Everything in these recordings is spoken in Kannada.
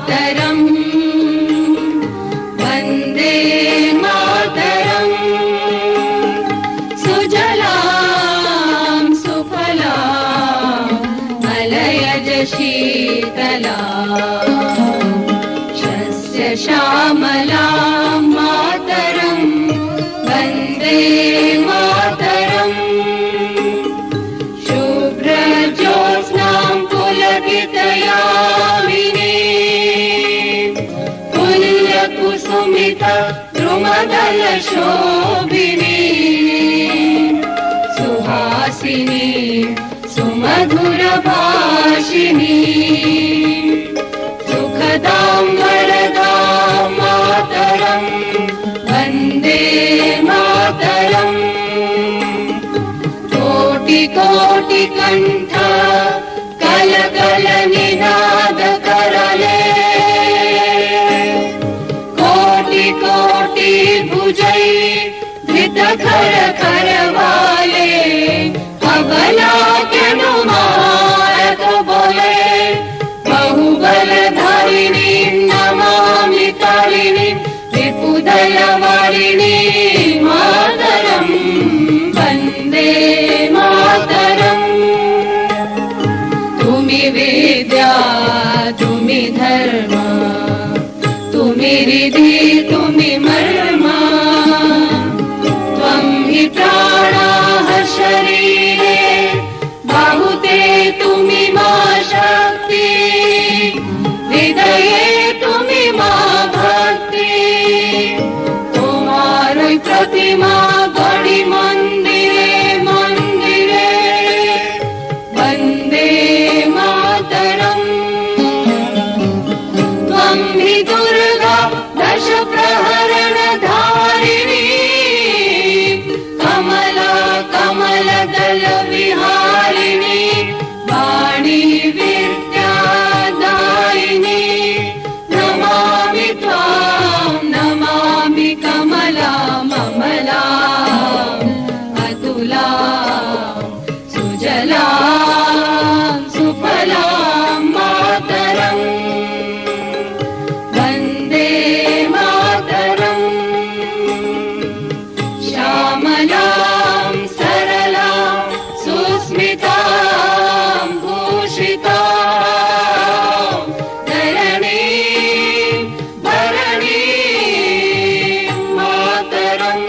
ಮಾತರಂ ವಂದೇ ಮಾತರಂ ಸುಜಲಾಂ ಸುಫಲಾಂ ಮಲಯಜ ಶೀತಲಾಂ ಶಸ್ಯ ಶ್ಯಾಮಲಾಂ ಮಾತರಂ ವಂದೇ ಮಾತರಂ ಶುಭ್ರಜ್ಯೋತ್ಸ್ನಾಂ ಪುಲಕಿತಯಾಮಿನೀಂ ಕುಸುಮಿತ ದ್ರುಮದಲ ಶೋಭಿನೀಂ ಸುಹಾಸಿನೀಂ ಸುಮಧುರ ಭಾಷಿಣೀಂ ಸುಖದಾಂ ವರದಾಂ ಮಾತರಂ ವಂದೇ ಮಾತರಂ ಕೋಟಿ ಕೋಟಿ ಕಂಠ ಕಲ ಕಲ ನಿನಾದ ಕರಲೇ कोटि भुजै धृत खर खरवाले अबला केनुमारक बोले बहुबलधारिणी नमामि तारिणी विपुदलवारिणी मातरं वन्दे मातरं तुमि विद्या तुमि धर्म तुमि रिधि तुमि मर्मा त्वं हि प्राणाः शरीरे बाहुते तुमि मा शक्ति हृदये तुमि मा भक्ति तुम्हारी प्रतिमा गढ़ी मंदिरे मंदिरे वन्दे मातरं त्वं हि दुर्गा दश प्रहरण धारिणी कमला कमल दल विहारिणी वाणी विद्यादायिनी नमामि त्वां नमामि कमला ममला अतुला सुजला सुफला मातरं वन्दे मातरं श्यामलां सरलां सुस्मितां भूषितां धरणीं भरणीं मातरं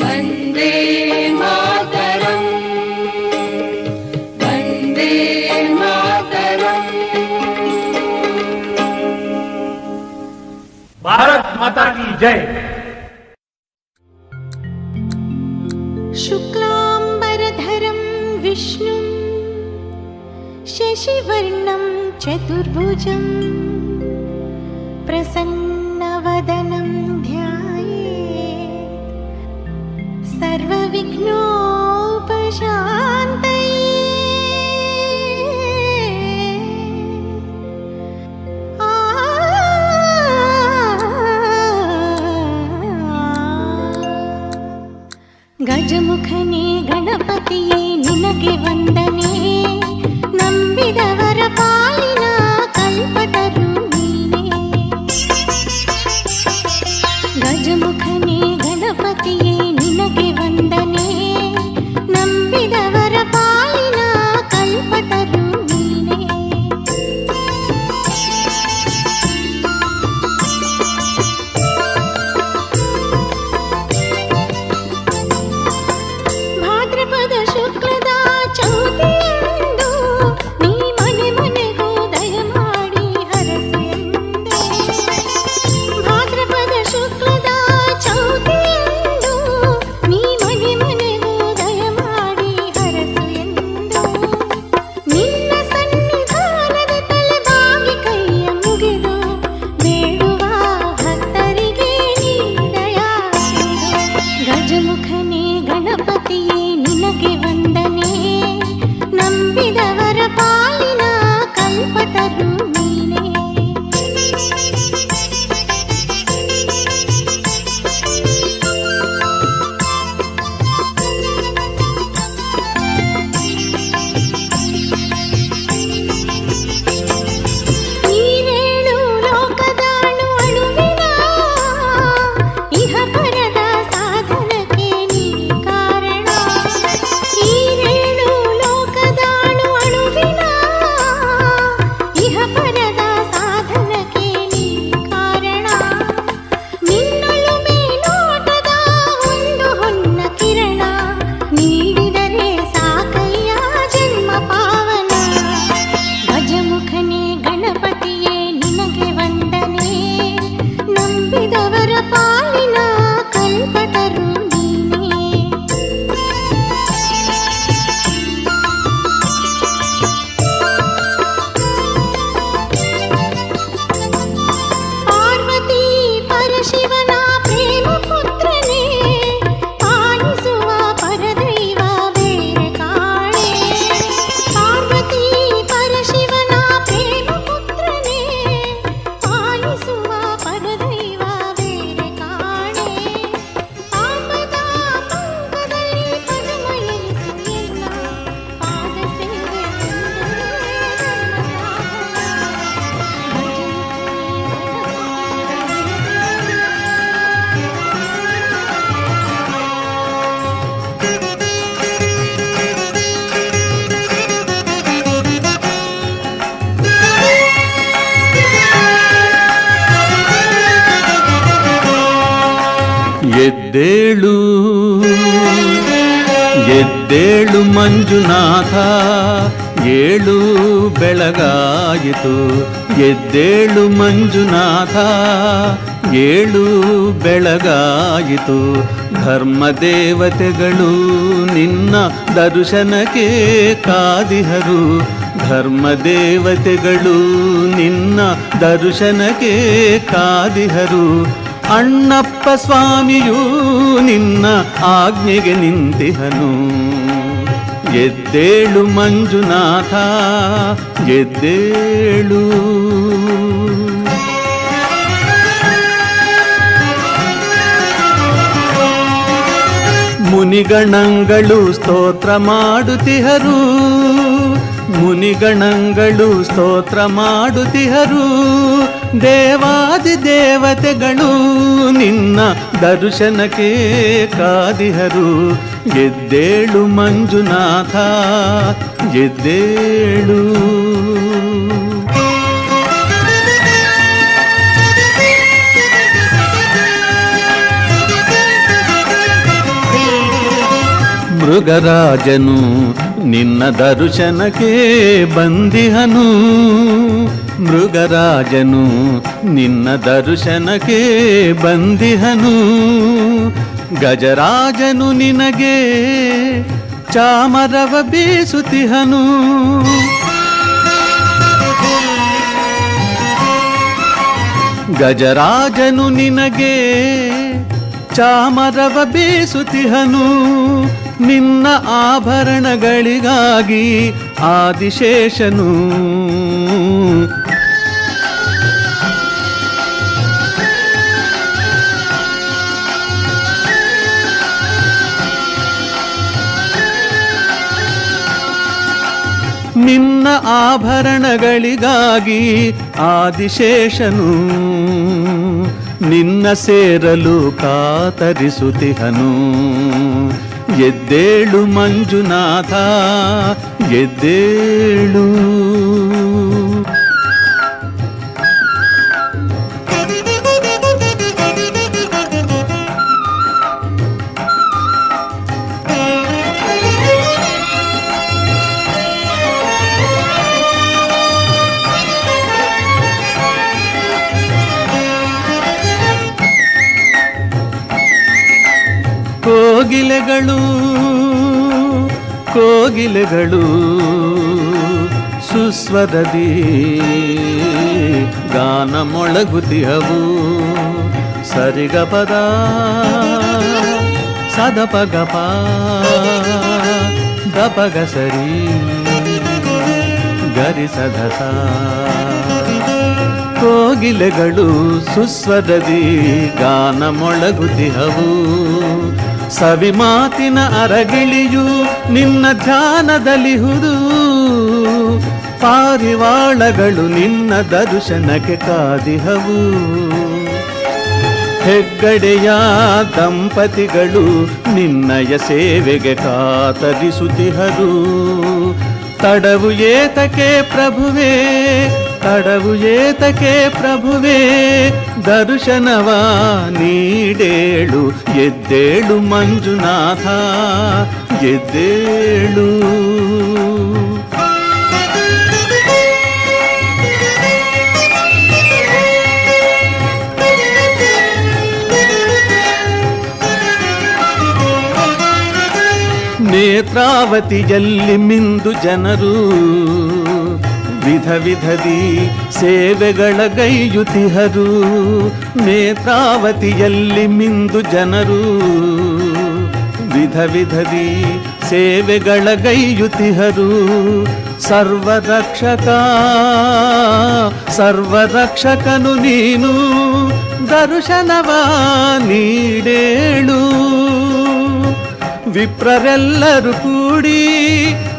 वन्दे मातरं वन्दे मातरं। भारत माता की जय। शुक्लांबरधरं विष्णुं शशिवर्णं चतुर्भुजं प्रसन्नवदनं ध्यायेत् सर्वविघ्नोपशान्तये। ಗಜಮುಖನೇ ಗಣಪತಿಯೇ ನಿನಗೆ ವಂದನೆ, ನಂಬಿದವರ ಪಾಲಿನ ಕಲ್ಪತರು ನೀನೇ. ಗಜಮುಖನೇ ಗಣಪತಿಯೇ ನಿನಗೆ ವಂದನೆ, ನಂಬಿದವರ ಪಾಲಿನ ಕಲ್ಪತರು ನೀನೇ. ಭಾದ್ರಪದ ಶುಕ್ಲದ ಚೌತಿಯಂದು ನೀ ಮನೆ ಮನೆಗೂ ದಯ ಮಾಡಿ ಹರಸು ಎಂದೆ. ಭಾದ್ರಪದ ಶುಕ್ಲದ ಚೌತಿಯಂದು ನೀ ಮನೆ ಮನೆಗೂ ದಯ ಮಾಡಿ ಹರಸು ಎಂದು. ನಿನ್ನ ಸನ್ನಿಧಾನದ ತಲೆ ಬಾಗಿ ಕೈಯ ಮುಗಿದು ಬೇಡುವ ಭಕ್ತರಿಗೆ ನೀ ದಯಾಸಿರು. ಗಜಮುಖನೇ ಗಣಪತಿಯೇ ನಿನಗೆ ವಂದನೆ, ನಂಬಿದವರ ಪಾಲಿನ ಕಲ್ಪತರು ನೀನೇ. ನೀನೇಳು ಎದ್ದೇಳು ಎದ್ದೇಳು ಮಂಜುನಾಥ, ಏಳು ಬೆಳಗಾಯಿತು. ಎದ್ದೇಳು ಮಂಜುನಾಥ, ಏಳು ಬೆಳಗಾಯಿತು. ಧರ್ಮದೇವತೆಗಳು ನಿನ್ನ ದರ್ಶನಕ್ಕೆ ಕಾದಿಹರು. ಧರ್ಮದೇವತೆಗಳು ನಿನ್ನ ದರ್ಶನಕ್ಕೆ ಕಾದಿಹರು. ಅಣ್ಣಪ್ಪ ಸ್ವಾಮಿಯೂ ನಿನ್ನ ಆಜ್ಞೆಗೆ ನಿಂತಿಹನು. ಎದ್ದೇಳು ಮಂಜುನಾಥ, ಎದ್ದೇಳು. ಮುನಿಗಣಗಳು ಸ್ತೋತ್ರ ಮಾಡುತ್ತಿಹರು. ಮುನಿಗಣಗಳು ಸ್ತೋತ್ರ ಮಾಡುತ್ತಿಹರು. ದೇವಾದಿ ದೇವತೆಗಳು ನಿನ್ನ ದರ್ಶನಕ್ಕೆ ಕಾದಿಹರು. ಎದ್ದೇಳು ಮಂಜುನಾಥ, ಎದ್ದೇಳು. ಮೃಗರಾಜನು ನಿನ್ನ ದರ್ಶನಕ್ಕೆ ಬಂದಿಹನು. ಮೃಗರಾಜನು ನಿನ್ನ ದರ್ಶನಕ್ಕೆ ಬಂದಿಹನು. ಗಜರಾಜನು ನಿನಗೆ ಚಾಮರವ ಬೀಸುತ್ತಿಹನು. ಗಜರಾಜನು ನಿನಗೆ ಚಾಮರವ ಬೀಸುತ್ತಿಹನು. ನಿನ್ನ ಆಭರಣಗಳಿಗಾಗಿ ಆದಿಶೇಷನು ನಿನ್ನ ಆಭರಣಗಳಿಗಾಗಿ ಆದಿಶೇಷನು ನಿನ್ನ ಸೇರಲು ಕಾತರಿಸುತ್ತಿಹನು. ಎದ್ದೇಳು ಮಂಜುನಾಥ, ಎದ್ದೇಳು. ಕೋಗಿಲೆಗಳು ಕೋಗಿಲೆಗಳು ಸುಸ್ವರದಿ ಗಾನ ಮೊಳಗುತಿಹವು. ಸರಿಗಪದ ಸದಪಗಪ ದಪಗ ಸರಿ ಗರಿಸದಸ. ಕೋಗಿಲೆಗಳು ಸುಸ್ವರದಿ ಗಾನ ಮೊಳಗುತಿಹವು. ಸವಿ ಮಾತಿನ ಅರಗಿಳಿಯು ನಿನ್ನ ಧ್ಯಾನದಲ್ಲಿಹುದು. ಪಾರಿವಾಳಗಳು ನಿನ್ನ ದರ್ಶನಕ್ಕೆ ಕಾದಿಹವು. ಹೆಗ್ಗಡೆಯ ದಂಪತಿಗಳು ನಿನ್ನಯ ಸೇವೆಗೆ ಕಾತರಿಸುತ್ತಿಹರು. ತಡವು ಏತಕ್ಕೆ ಪ್ರಭುವೇ, ತಡವು ಏತಕ್ಕೆ ಪ್ರಭುವೇ, ದರ್ಶನವ ನೀಡೇಳು. ಎದ್ದೇಳು ಮಂಜುನಾಥ, ಎದ್ದೇಳು. ನೇತ್ರಾವತಿಯಲ್ಲಿ ಮಿಂದು ಜನರು ವಿಧ ವಿಧದಿ ಸೇವೆಗಳ ಗೈಯುತಿಹರು. ನೇತ್ರಾವತಿಯಲ್ಲಿ ಮಿಂದು ಜನರು ವಿಧ ವಿಧದಿ ಸೇವೆಗಳ ಗೈಯುತಿಹರು. ಸರ್ವರಕ್ಷಕ ಸರ್ವರಕ್ಷಕನು ನೀನು, ದರ್ಶನವ ನೀಡೇಳು. ವಿಪ್ರರೆಲ್ಲರೂ ಕೂಡಿ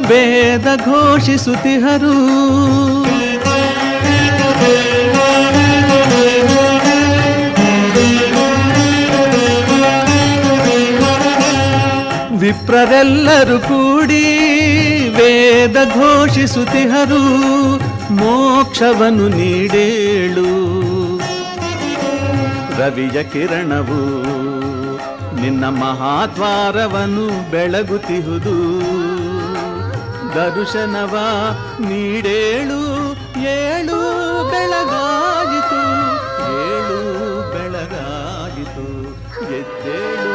ವೇದ ಘೋಷಿಸುತ್ತಿಹರು. ವಿಪ್ರರೆಲ್ಲರೂ ಕೂಡಿ ವೇದ ಘೋಷಿಸುತ್ತಿಹರು. ಮೋಕ್ಷವನ್ನು ನೀಡೇಳು. ರವಿಯ ಕಿರಣವು ನಿನ್ನ ಮಹಾದ್ವಾರವನ್ನು ಬೆಳಗುತ್ತಿಹುದು. ದರ್ಶನವ ನೀಡೇಳು, ಏಳು ಬೆಳಗಾಯಿತು, ಏಳು ಬೆಳಗಾಯಿತು, ಎದ್ದೇಳು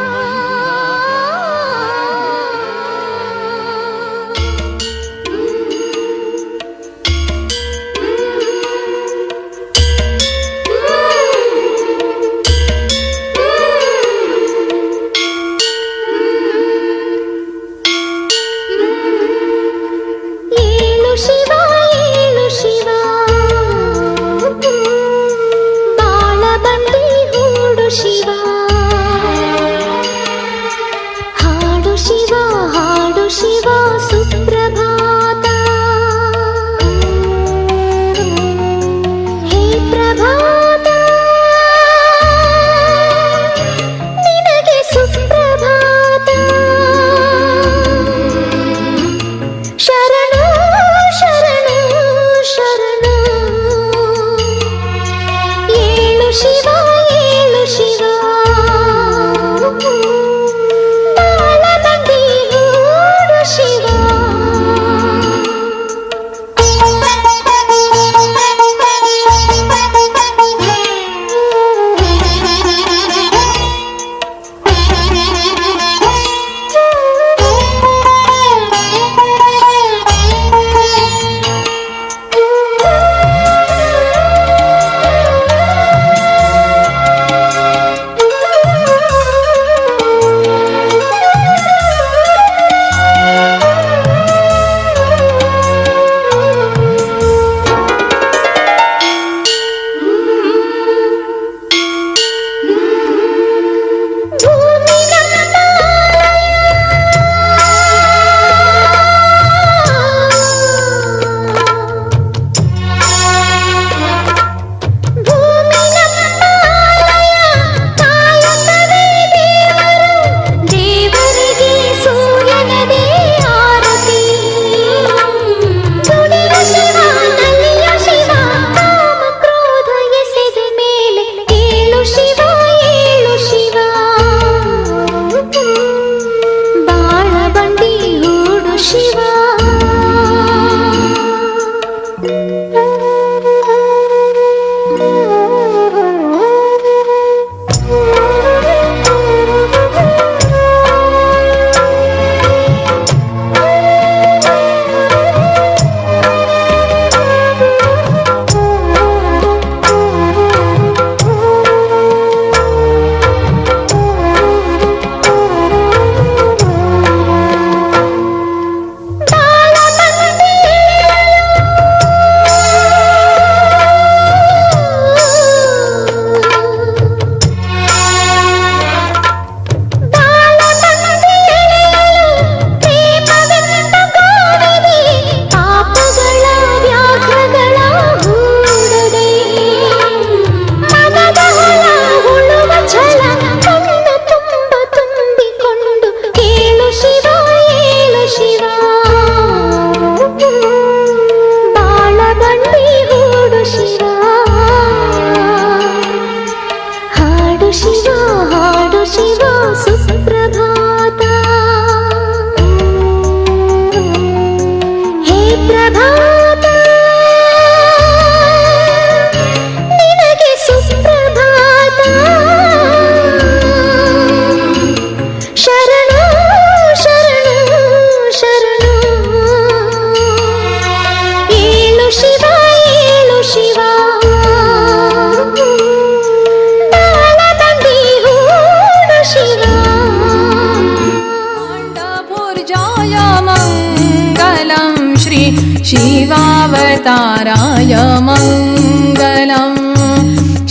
शिवावताराय मङ्गलम्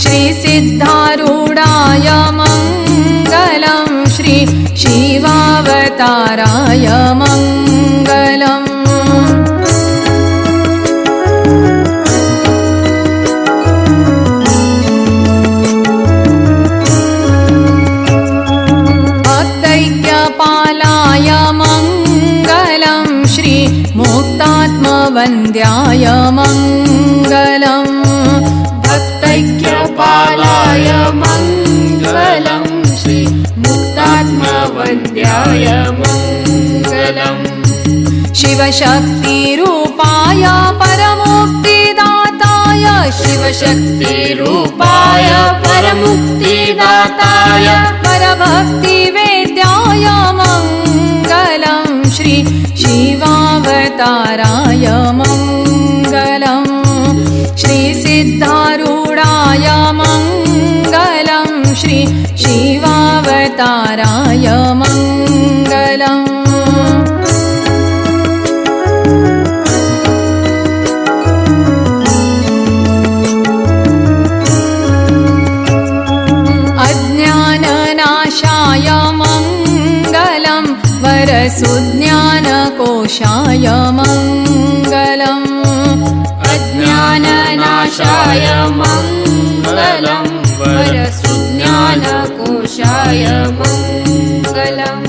श्रीसिद्धारूढाय मङ्गलम् श्री शिवावताराय मङ्गलम् भक्तैक्यपालाय मङ्गलम् श्री मुक्तात्मवन्द्याय मङ्गलम् भक्तैक्यपालाय मङ्गलम् श्री मुक्तात्म वन्द्याय मङ्गलम् शिवशक्तिरूपाय परमुक्तिदाताय शिवशक्तिरूपाय परमुक्तिदाताय परभक्तिवेद्याय मङ्गलं श्री शिवावताराय मङ्गलम् श्रीसिद्धारूढाय मङ्गलं श्री शिवावताराय मङ्गलम् अज्ञाननाशाय मङ्गलं वरसुज्ञानकोशाय मङ्गलम् अज्ञाननाशाय मङ्गलं वरसुज्ञानकोशाय मङ्गलम्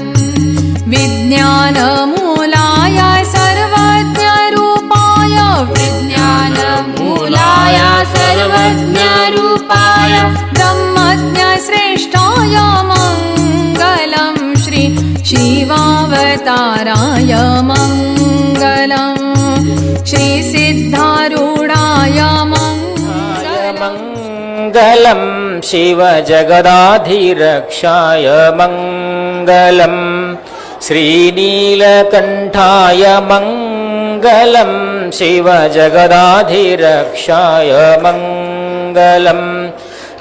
विज्ञानमूलाय सर्वज्ञरूपाय विज्ञानमूलाय सर्वज्ञरूपाय ब्रह्मज्ञश्रेष्ठाय मङ्गलं श्री शिवावताराय मङ्गलम् श्रीसिद्धारूढाय मङ्गलं शिवजगदाधिरक्षाय मङ्गलम् श्रीनीलकण्ठाय मङ्गलं शिवजगदाधिरक्षाय मङ्गलम्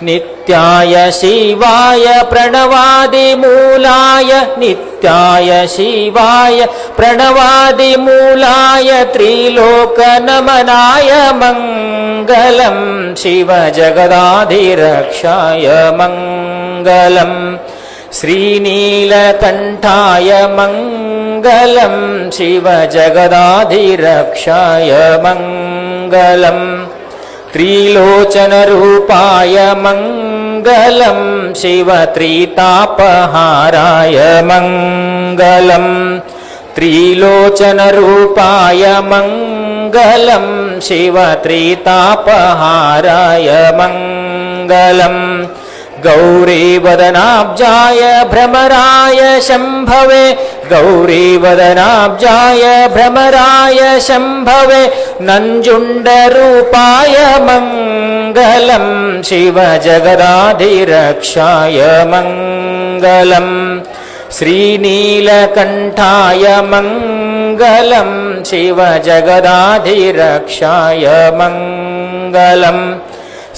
नित्याय शिवाय प्रणवादिमूलाय नित्याय शिवाय प्रणवादिमूलाय त्रिलोकनमनाय मङ्गलं शिवजगदाधिरक्षाय मङ्गलम् श्रीनीलकण्ठाय मङ्गलं शिवजगदाधिरक्षाय मङ्गलम् त्रिलोचनरूपाय मङ्गलं शिवत्रितापहाराय मङ्गलम् त्रिलोचनरूपाय मङ्गलं शिवत्रितापहाराय मङ्गलम् गौरीवदनाब्जाय भ्रमराय शम्भवे गौरीवदनाब्जाय भ्रमराय शम्भवे नञ्जुण्डरूपाय मङ्गलं शिवजगदाधिरक्षाय मङ्गलम् श्रीनीलकण्ठाय मङ्गलं शिवजगदाधिरक्षाय मङ्गलम्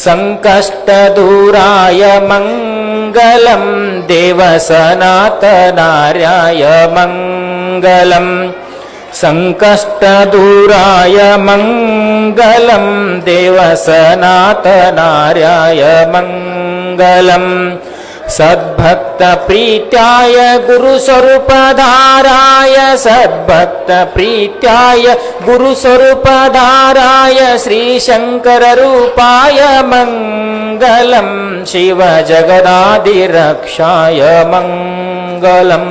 सङ्कष्टदूराय मङ्गलं देवसनातनार्याय मङ्गलम् सङ्कष्टदूराय मङ्गलं देवसनातनार्याय मङ्गलम् सद्भक्तप्रीत्याय गुरुस्वरूपधाराय सद्भक्तप्रीत्याय गुरुस्वरूपधाराय श्रीशङ्कररूपाय मङ्गलं शिवजगदाधिरक्षाय मङ्गलम्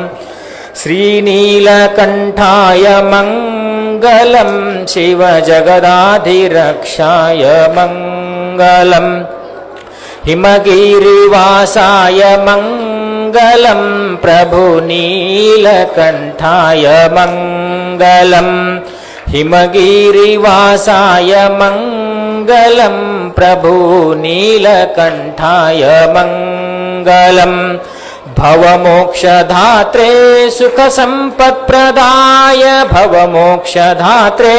श्रीनीलकण्ठाय मङ्गलं शिवजगदाधिरक्षाय मङ्गलम् हिमगिरिवासाय मङ्गलं प्रभुनीलकण्ठाय मङ्गलम् हिमगिरिवासाय मङ्गलं प्रभुनीलकण्ठाय मङ्गलम् भवमोक्षधात्रे सुखसम्पत्प्रदाय भवमोक्षधात्रे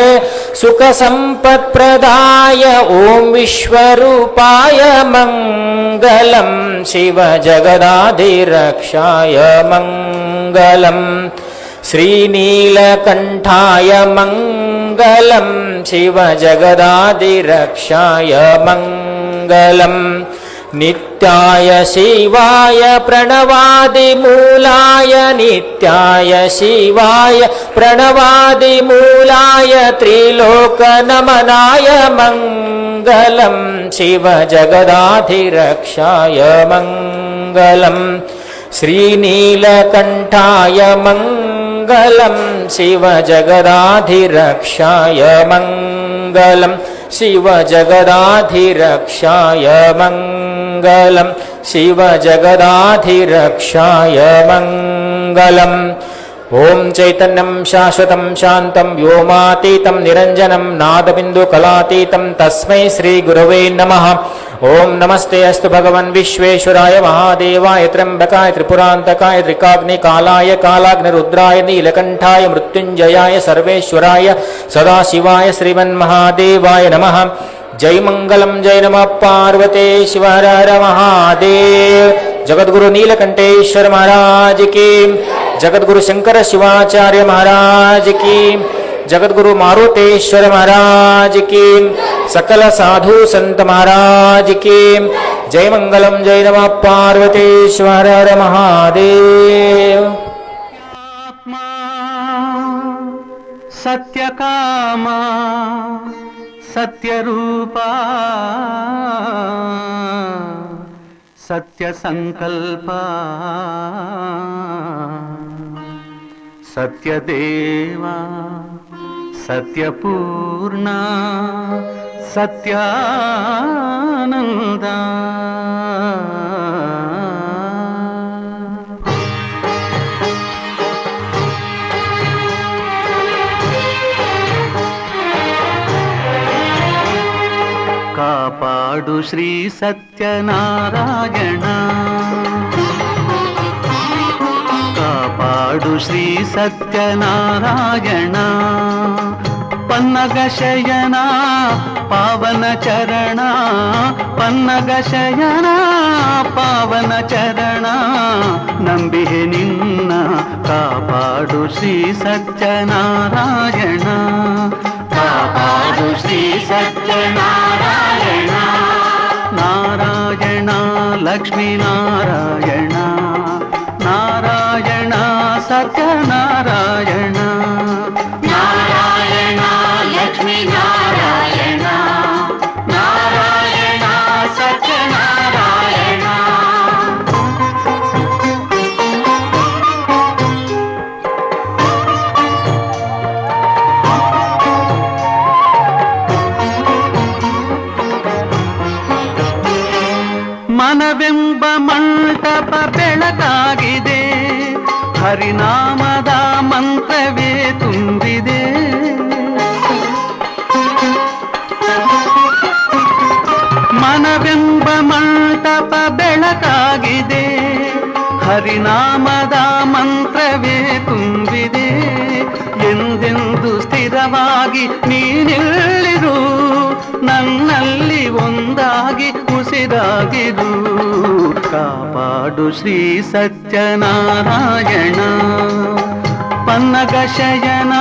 सुखसम्पत्प्रदाय ॐ विश्वरूपाय मङ्गलं शिवजगदाधिरक्षाय मङ्गलम् श्रीनीलकण्ठाय मङ्गलं शिवजगदाधिरक्षाय मङ्गलम् नित्याय शिवाय प्रणवादिमूलाय नित्याय शिवाय प्रणवादिमूलाय त्रिलोकनमनाय मङ्गलं शिवजगदाधिरक्षाय मङ्गलम् श्रीनीलकण्ठाय मङ्गलं शिवजगदाधिरक्षाय मङ्गलम् शिवजगदाधिरक्षाय मङ्गलं शिवजगदाधिरक्षाय मङ्गलम् मङ्गलम् ॐ चैतन्यं शाश्वतं शान्तं व्योमातीतं निरञ्जनं नादबिन्दुकलातीतं तस्मै श्रीगुरवे नमः ॐ नमस्ते अस्तु भगवन् विश्वेश्वराय महादेवाय त्र्यम्बकाय त्रिपुरान्तकाय त्रिकाग्निकालाय कालाग्निरुद्राय नीलकण्ठाय मृत्युञ्जयाय सर्वेश्वराय सदाशिवाय श्रीमन्महादेवाय नमः जय मंगलम जय नमः पार्वते शिव हर हर महादेव जगद्गुरु नीलकंठेश्वर महाराज की जगद्गुरु शंकर शिवाचार्य महाराज की जगद्गुरु मारुतेश्वर महाराज की सकल साधु संत महाराज की जय मंगलम जय नमः पार्वते शिव हर हर महादेव आत्मा सत्यकामा सत्यरूपा सत्यसंकल्पा सत्यदेवा सत्यपूर्णा सत्यानंदा ಕಾಪಾಡು ಶ್ರೀ ಸತ್ಯನಾರಾಯಣ ಕಾಪಾಡು ಶ್ರೀ ಸತ್ಯನಾರಾಯಣ ಪನ್ನಗ ಶಯನ ಪಾವನ ಚರಣ ಪನ್ನಗ ಶಯನ ಪಾವನ ಚರಣ ನಂಬಿಹೆ ನಿನ್ನ ಕಾಪಾಡು ಶ್ರೀ ಸತ್ಯನಾರಾಯಣ ಕಾಪಾಡು ಶ್ರೀ ಸತ್ಯನಾರಾಯಣ ನಾರಾಯಣ ಲಕ್ಷ್ಮೀ ನಾರಾಯಣ ನಾರಾಯಣ ಸತ್ಯನಾರಾಯಣ ನಾರಾಯಣ ಲಕ್ಷ್ಮೀ ನಾರಾಯಣ ನಾರಾಯಣ ಸತ್ಯನಾರಾಯಣ ಮನವೆಂಬ ಮಂಟಪ ಬೆಳಕಾಗಿದೆ ಹರಿನಾಮದ ಮಂತ್ರವೇ ತುಂಬಿದೆ ಮನವೆಂಬ ಮಂಟಪ ಬೆಳಕಾಗಿದೆ ಹರಿನಾಮದ ಮಂತ್ರವೇ ತುಂಬಿದೆ ಎಂದೆಂದು ಸ್ಥಿರವಾಗಿ ನೀನಿಲ್ಲಿರು ನನ್ನಲ್ಲಿ ಒಂದಾಗಿ ಉಸಿರಾಗಿರು ಕಾಪಾಡು ಶ್ರೀ ಸತ್ಯನಾರಾಯಣ ಪನ್ನಗ ಶಯನ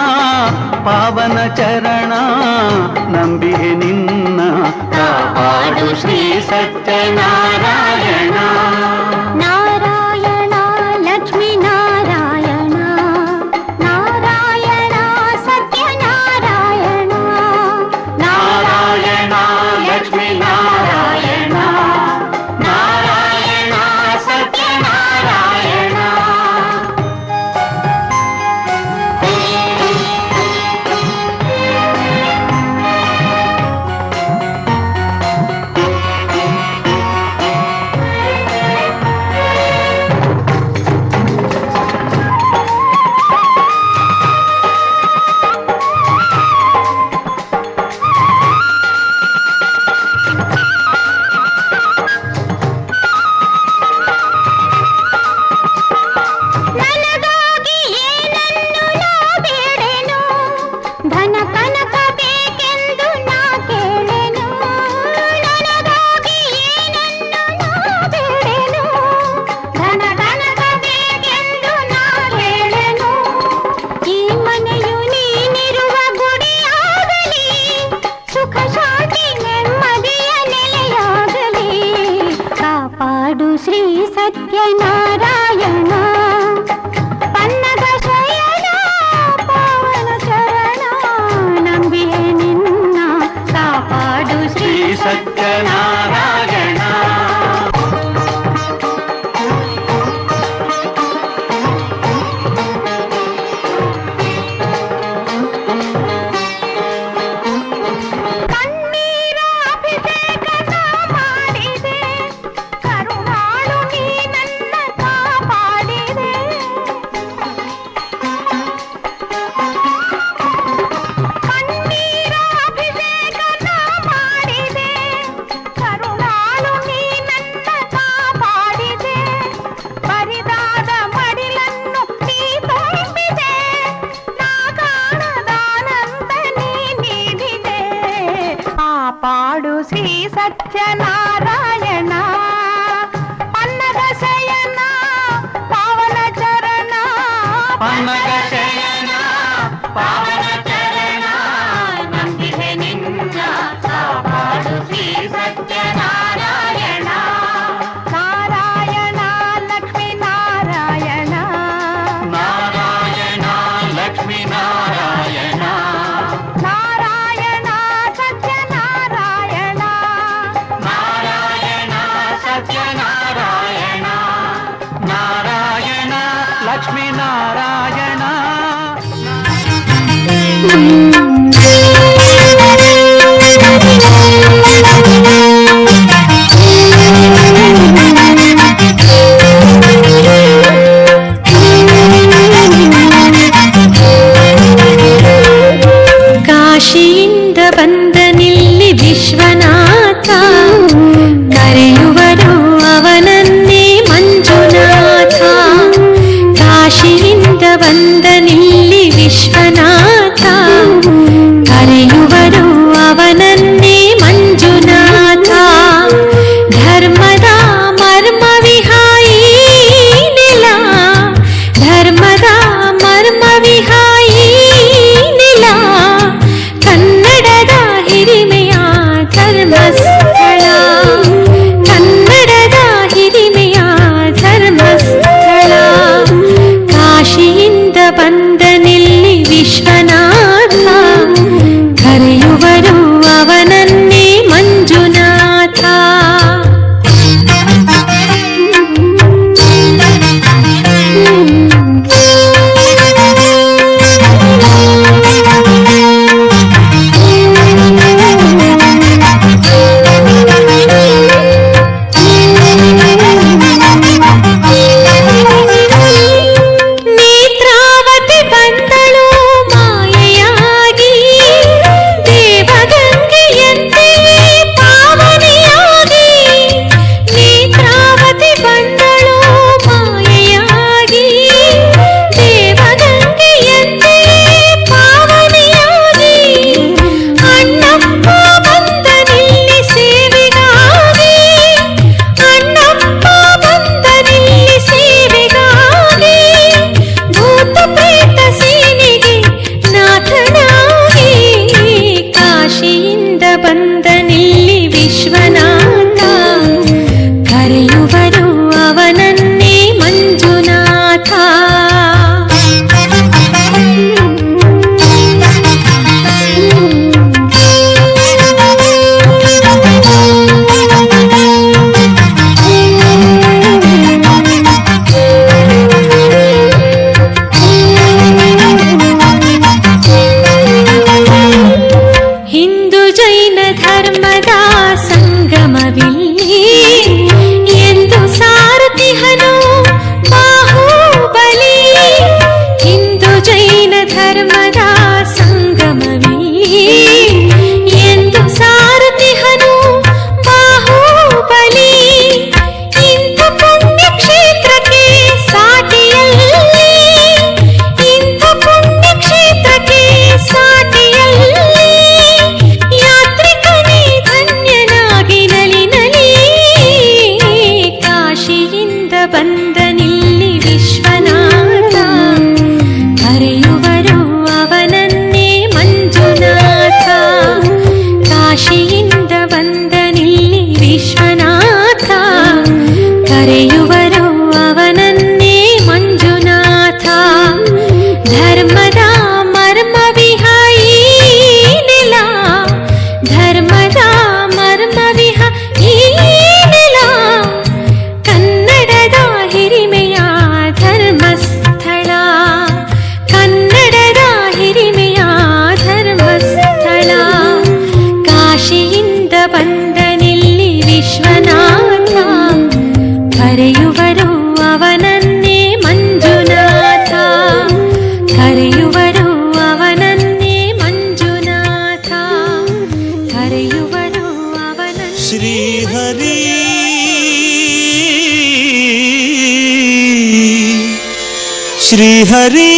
ಪಾವನ ಚರಣ ನಂಬಿಹೆ ನಿನ್ನ ಕಾಪಾಡು ಶ್ರೀ ಸತ್ಯನಾರಾಯಣ ನಾರಾಯಣ ಲಕ್ಷ್ಮೀ ನಾರಾಯಣ ನಾರಾಯಣ ಸತ್ಯನಾರಾಯಣ ನಾರಾಯಣ ಲಕ್ಷ್ಮೀ ನಾರಾಯಣ ನಾರಾಯಣ ಸತ್ಯನಾರಾಯಣ ಕಾಪಾಡು ಶ್ರೀ ಸತ್ಯನಾರಾಯಣ ಪನ್ನಗ ಶಯನ ಪಾವನ ಚರಣ ಪನ್ನಗ ಶಯನ ಪಾವನ ಚರಣ ನಂಬಿದೆ ನಿನ್ನ ಕಾಪಾಡು ಶ್ರೀ ಸತ್ಯನಾರಾಯಣ ನಾರಾಯಣ ಲಕ್ಷ್ಮೀ ನಾರಾಯಣ ನಾರಾಯಣ ಲಕ್ಷ್ಮೀ ನಾರಾಯಣ ನಾರಾಯಣ ಸತ್ಯನಾರಾಯಣ ನಾರಾಯಣ ಸತ್ಯನಾರಾಯಣ ನಾರಾಯಣ ಲಕ್ಷ್ಮೀ ನಾರಾಯಣ ಕಾಶಿಯಿಂದ ಬಂದನಿಲ್ಲಿ ವಿಶ್ವನಾಥ ಕರೆಯುವರು ಅವನನ್ನೇ ಮಂಜುನಾಥ ಕಾಶಿಯಿಂದ ಬಂದನಿಲ್ಲಿ ವಿಶ್ವನಾಥ ಕರೆಯುವರು ಅವನನ್ನೇ ಮಂಜುನಾಥ ಧರ್ಮದ ಮರ್ಮ ವಿಹಾಯಿ ನೆಲ ಧರ್ಮದ ಮರ್ಮ ವಿಹಾಯಿ ನೆಲ ಕನ್ನಡದ ಹಿರಿಮೆಯ ಧರ್ಮಸ್ಥಳ ಕನ್ನಡದ ಹಿರಿಮೆಯ ಧರ್ಮಸ್ಥಳ ಕಾಶಿಯಿಂದ ಬಂದನಿಲ್ಲಿ ವಿಶ್ವನಾಥ ಕರೆಯುವರು ಅವನನ್ನೇ ಮಂಜುನಾಥ ನೇತ್ರಾವತಿ ಬಂದಳು ಮಾಯೆಯಾಗಿ ದೇವಗಂಗೆಯಂತೆ ಪಾವನೆಯಾಗಿ ನೇತ್ರಾವತಿ ಬಂದಳು ಮಾಯೆಯಾಗಿ ದೇವಗಂಗೆಯಂತೆ ಪಾವನೆಯಾಗಿ ಅಣ್ಣಪ್ಪ ಬಂದನಿಲ್ಲಿ ಸೇವೆಗಾಗಿ ಅಣ್ಣಪ್ಪ ಬಂದನಿಲ್ಲಿ ಸೇವೆಗಾಗಿ ಭೂತ ಪ್ರೇತ ಸೇನೆಗೆ ನಾಥನಾಗಿ ಕಾಶಿಯಿಂದ ಬಂದನಿಲ್ಲಿ ವಿಶ್ವನಾಥ ಕರೆಯುವರು ಅವನನ್ನೇ ಮಂಜುನಾಥ ಹಿಂದೂ ಜೈನ ಧರ್ಮದ ಸಂಗಮವಿಲ್ಲಿ ಎಂದು ಸಾರಥಿಹನು ಬಾಹುಬಲಿ ಹಿಂದೂ ಜೈನ ಧರ್ಮದ ಸಂಗಮವಿಲ್ಲಿ ಎಂದು ಸಾರಥಿಹನು ಬಾಹುಬಲಿ ಇಂಥ ಪುಣ್ಯ ಕ್ಷೇತ್ರಕ್ಕೆ ಸಾಟಿಯಲ್ಲಿ ಇಂಥ ಪುಣ್ಯ ಕ್ಷೇತ್ರಕ್ಕೆ ಸಾಟಿಯಲ್ಲಿ ಯಾತ್ರಿಕನೇ ಧನ್ಯನಾಗಿ ನಲಿ ನಲಿ ಕಾಶಿಯಿಂದ ಬಂದನಿಲ್ಲಿ ವಿಶ್ವನಾಥ ಕರೆಯುವರು ಅವನನ್ನೇ ಮಂಜುನಾಥ ಕಾಶಿಯಿಂದ ಬಂದನಿಲ್ಲಿ ವಿಶ್ವನಾಥ ಕರೆಯುವರು ಅವನನ್ನೇ ಮಂಜುನಾಥ ಧರ್ಮದ ಮರ್ಮ ವಿಹಾಯಿ ನೆಲ ಧರ್ಮದ ಮರ್ಮ ವಿಹಾಯಿ ನೆಲ ಕನ್ನಡದ ಹಿರಿಮೆಯ ಧರ್ಮಸ್ಥಳ ಕನ್ನಡದ ಹಿರಿಮೆಯ ಧರ್ಮಸ್ಥಳ ಕಾಶಿಯಿಂದ ಬಂದನಿಲ್ಲಿ ವಿಶ್ವನಾಥ ಕರೆಯುವರು ಅವನನ್ನೇ ಮಂಜುನಾಥ ಕರೆಯುವರು ಅವನನ್ನೇ ಮಂಜುನಾಥ ಕರೆಯುವರು ಅವನನ್ನೇ ಶ್ರೀಹರಿ ಶ್ರೀಹರಿ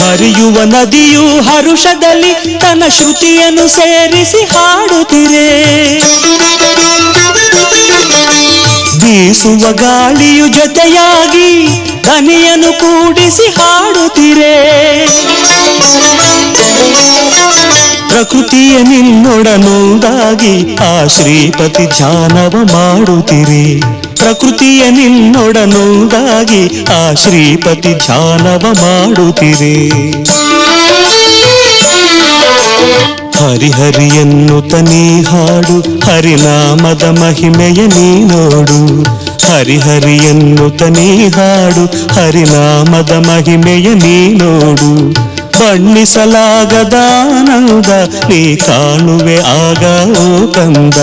ಹರಿಯುವ ನದಿಯು ಹರುಷದಲ್ಲಿ ತನ್ನ ಶ್ರುತಿಯನ್ನು ಸೇರಿಸಿ ಹಾಡುತ್ತಿರೆ. ಬೀಸುವ ಗಾಳಿಯು ಜೊತೆಯಾಗಿ ದನಿಯನ್ನು ಕೂಡಿಸಿ ಹಾಡುತ್ತಿರೆ. ಪ್ರಕೃತಿಯ ನಿನ್ನೊಡನೊಂದಾಗಿ ಆ ಶ್ರೀಪತಿ ಧ್ಯಾನವ ಮಾಡುತ್ತಿರಿ. ಪ್ರಕೃತಿಯ ನಿನ್ನೊಡನೊಂದಾಗಿ ಆ ಶ್ರೀಪತಿ ಧ್ಯಾನವ ಮಾಡುತ್ತಿರಿ. ಹರಿಹರಿ ಎನ್ನುತ್ತ ನೀ ಹಾಡು, ಹರಿನಾಮದ ಮಹಿಮೆಯ ನೀ ನೋಡು. ಹರಿಹರಿ ಎನ್ನುತ್ತ ನೀ ಹಾಡು, ಹರಿನಾಮದ ಮಹಿಮೆಯ ನೀ ನೋಡು. ಬಣ್ಣಿಸಲಾಗದ ಆನಂದ ನೀ ಕಾಣುವೆ ಆಗ ಓ ಕಂದ.